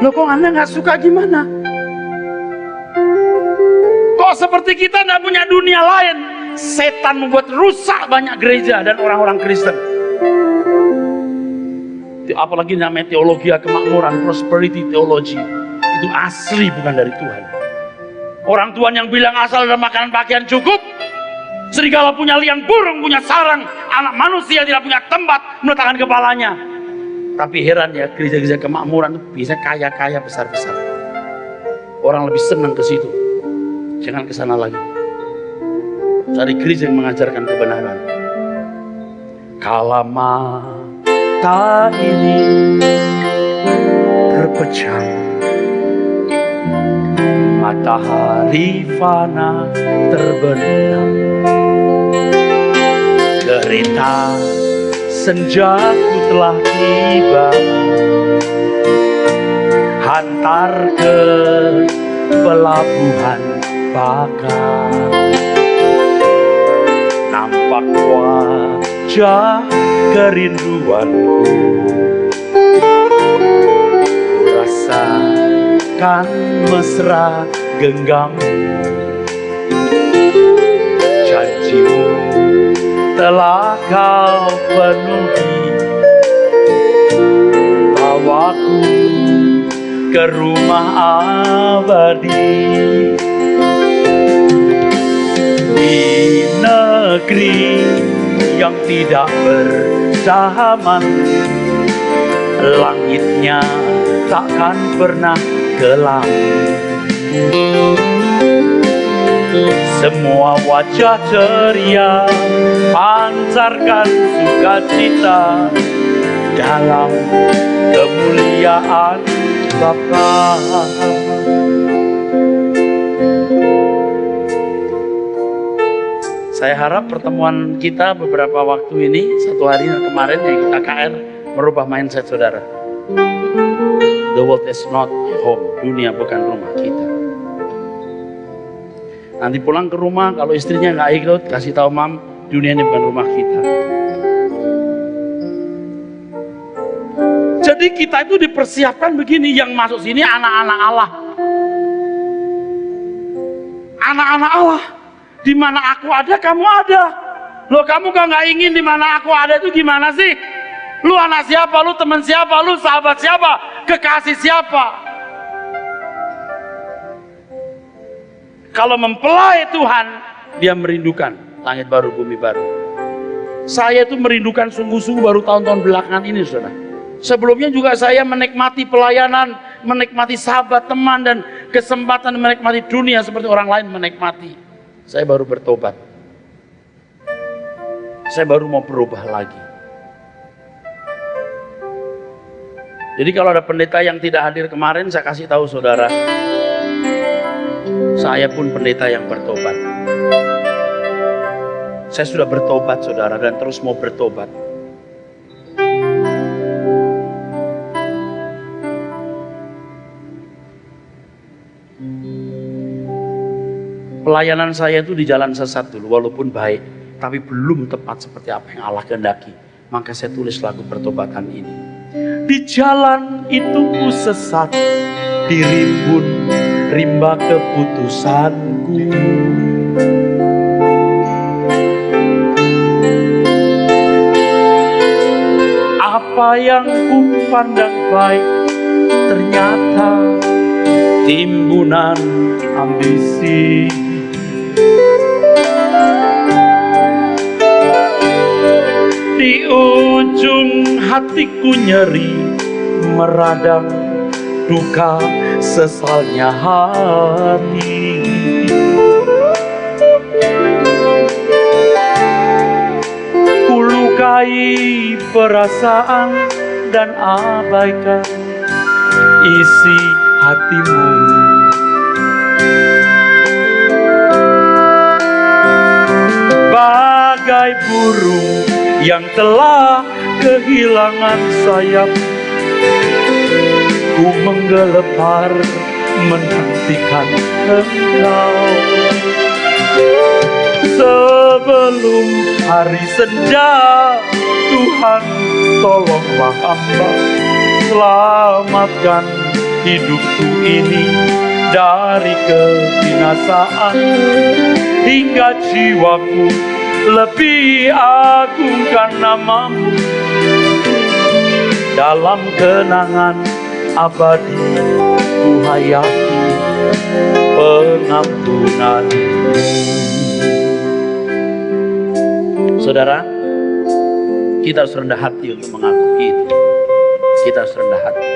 Loh kok Anda nggak suka gimana? Kok seperti kita nggak punya dunia lain? Setan membuat rusak banyak gereja dan orang-orang Kristen. Apalagi namanya teologi kemakmuran, prosperity theology. Itu asli bukan dari Tuhan. Orang Tuhan yang bilang asal ada makanan pakaian cukup, serigala punya liang, burung punya sarang, anak manusia tidak punya tempat meletakkan kepalanya. Tapi heran ya, gereja-gereja kemakmuran itu bisa kaya-kaya besar-besar. Orang lebih senang ke situ. Jangan ke sana lagi. Cari gereja yang mengajarkan kebenaran. Kala mata ini terpejam, matahari fana terbenam, derita senjaku telah tiba, hantar ke pelabuhan bakar. Nampak wajah kerinduanku, ku rasakan mesra genggam. Janjimu telah kau penuhi, bawaku ke rumah abadi. Di negeri yang tidak bersahaman, langitnya takkan pernah gelap. semua wajah ceria, pancarkan sukacita dalam kemuliaan Bapa. Saya harap pertemuan kita beberapa waktu ini, satu hari kemarin yang ikut KKR, merubah mindset saudara. The world is not home, dunia bukan rumah kita. Nanti pulang ke rumah, kalau istrinya nggak ikut, kasih tahu mam, dunia ini bukan rumah kita. Jadi kita itu dipersiapkan begini, yang masuk sini anak-anak Allah. Anak-anak Allah. Di mana aku ada, kamu ada. Loh, kamu kan nggak ingin di mana aku ada itu gimana sih? Lu anak siapa? Lu teman siapa? Lu sahabat siapa? Kekasih siapa? Kalau mempelai Tuhan, dia merindukan langit baru, bumi baru. Saya itu merindukan sungguh-sungguh baru tahun-tahun belakangan ini, saudara. Sebelumnya juga saya menikmati pelayanan, menikmati sahabat, teman, dan kesempatan menikmati dunia seperti orang lain menikmati. Saya baru bertobat. Saya baru mau berubah lagi. Jadi kalau ada pendeta yang tidak hadir kemarin, saya kasih tahu saudara, saya pun pendeta yang bertobat. Saya sudah bertobat saudara, dan terus mau bertobat. Pelayanan saya itu di jalan sesat dulu, walaupun baik, tapi belum tepat seperti apa yang Allah kehendaki. Maka saya tulis lagu pertobatan ini. Di jalan itu ku sesat, dirimbun rimba keputusanku. Apa yang ku pandang baik, ternyata timbunan ambisi. Di ujung hatiku nyeri meradang, duka sesalnya hati. Kulukai perasaan dan abaikan isi hatimu. Bagai burung yang telah kehilangan sayap, ku menggelepar menantikan engkau. Sebelum hari senja, Tuhan tolonglah hamba, selamatkan hidupku ini dari kebinasaan, hingga jiwaku lebih agungkan namamu dalam kenangan abadi. Ku hayati pengampunanmu. Saudara, kita harus rendah hati untuk mengakui itu. Kita harus rendah hati.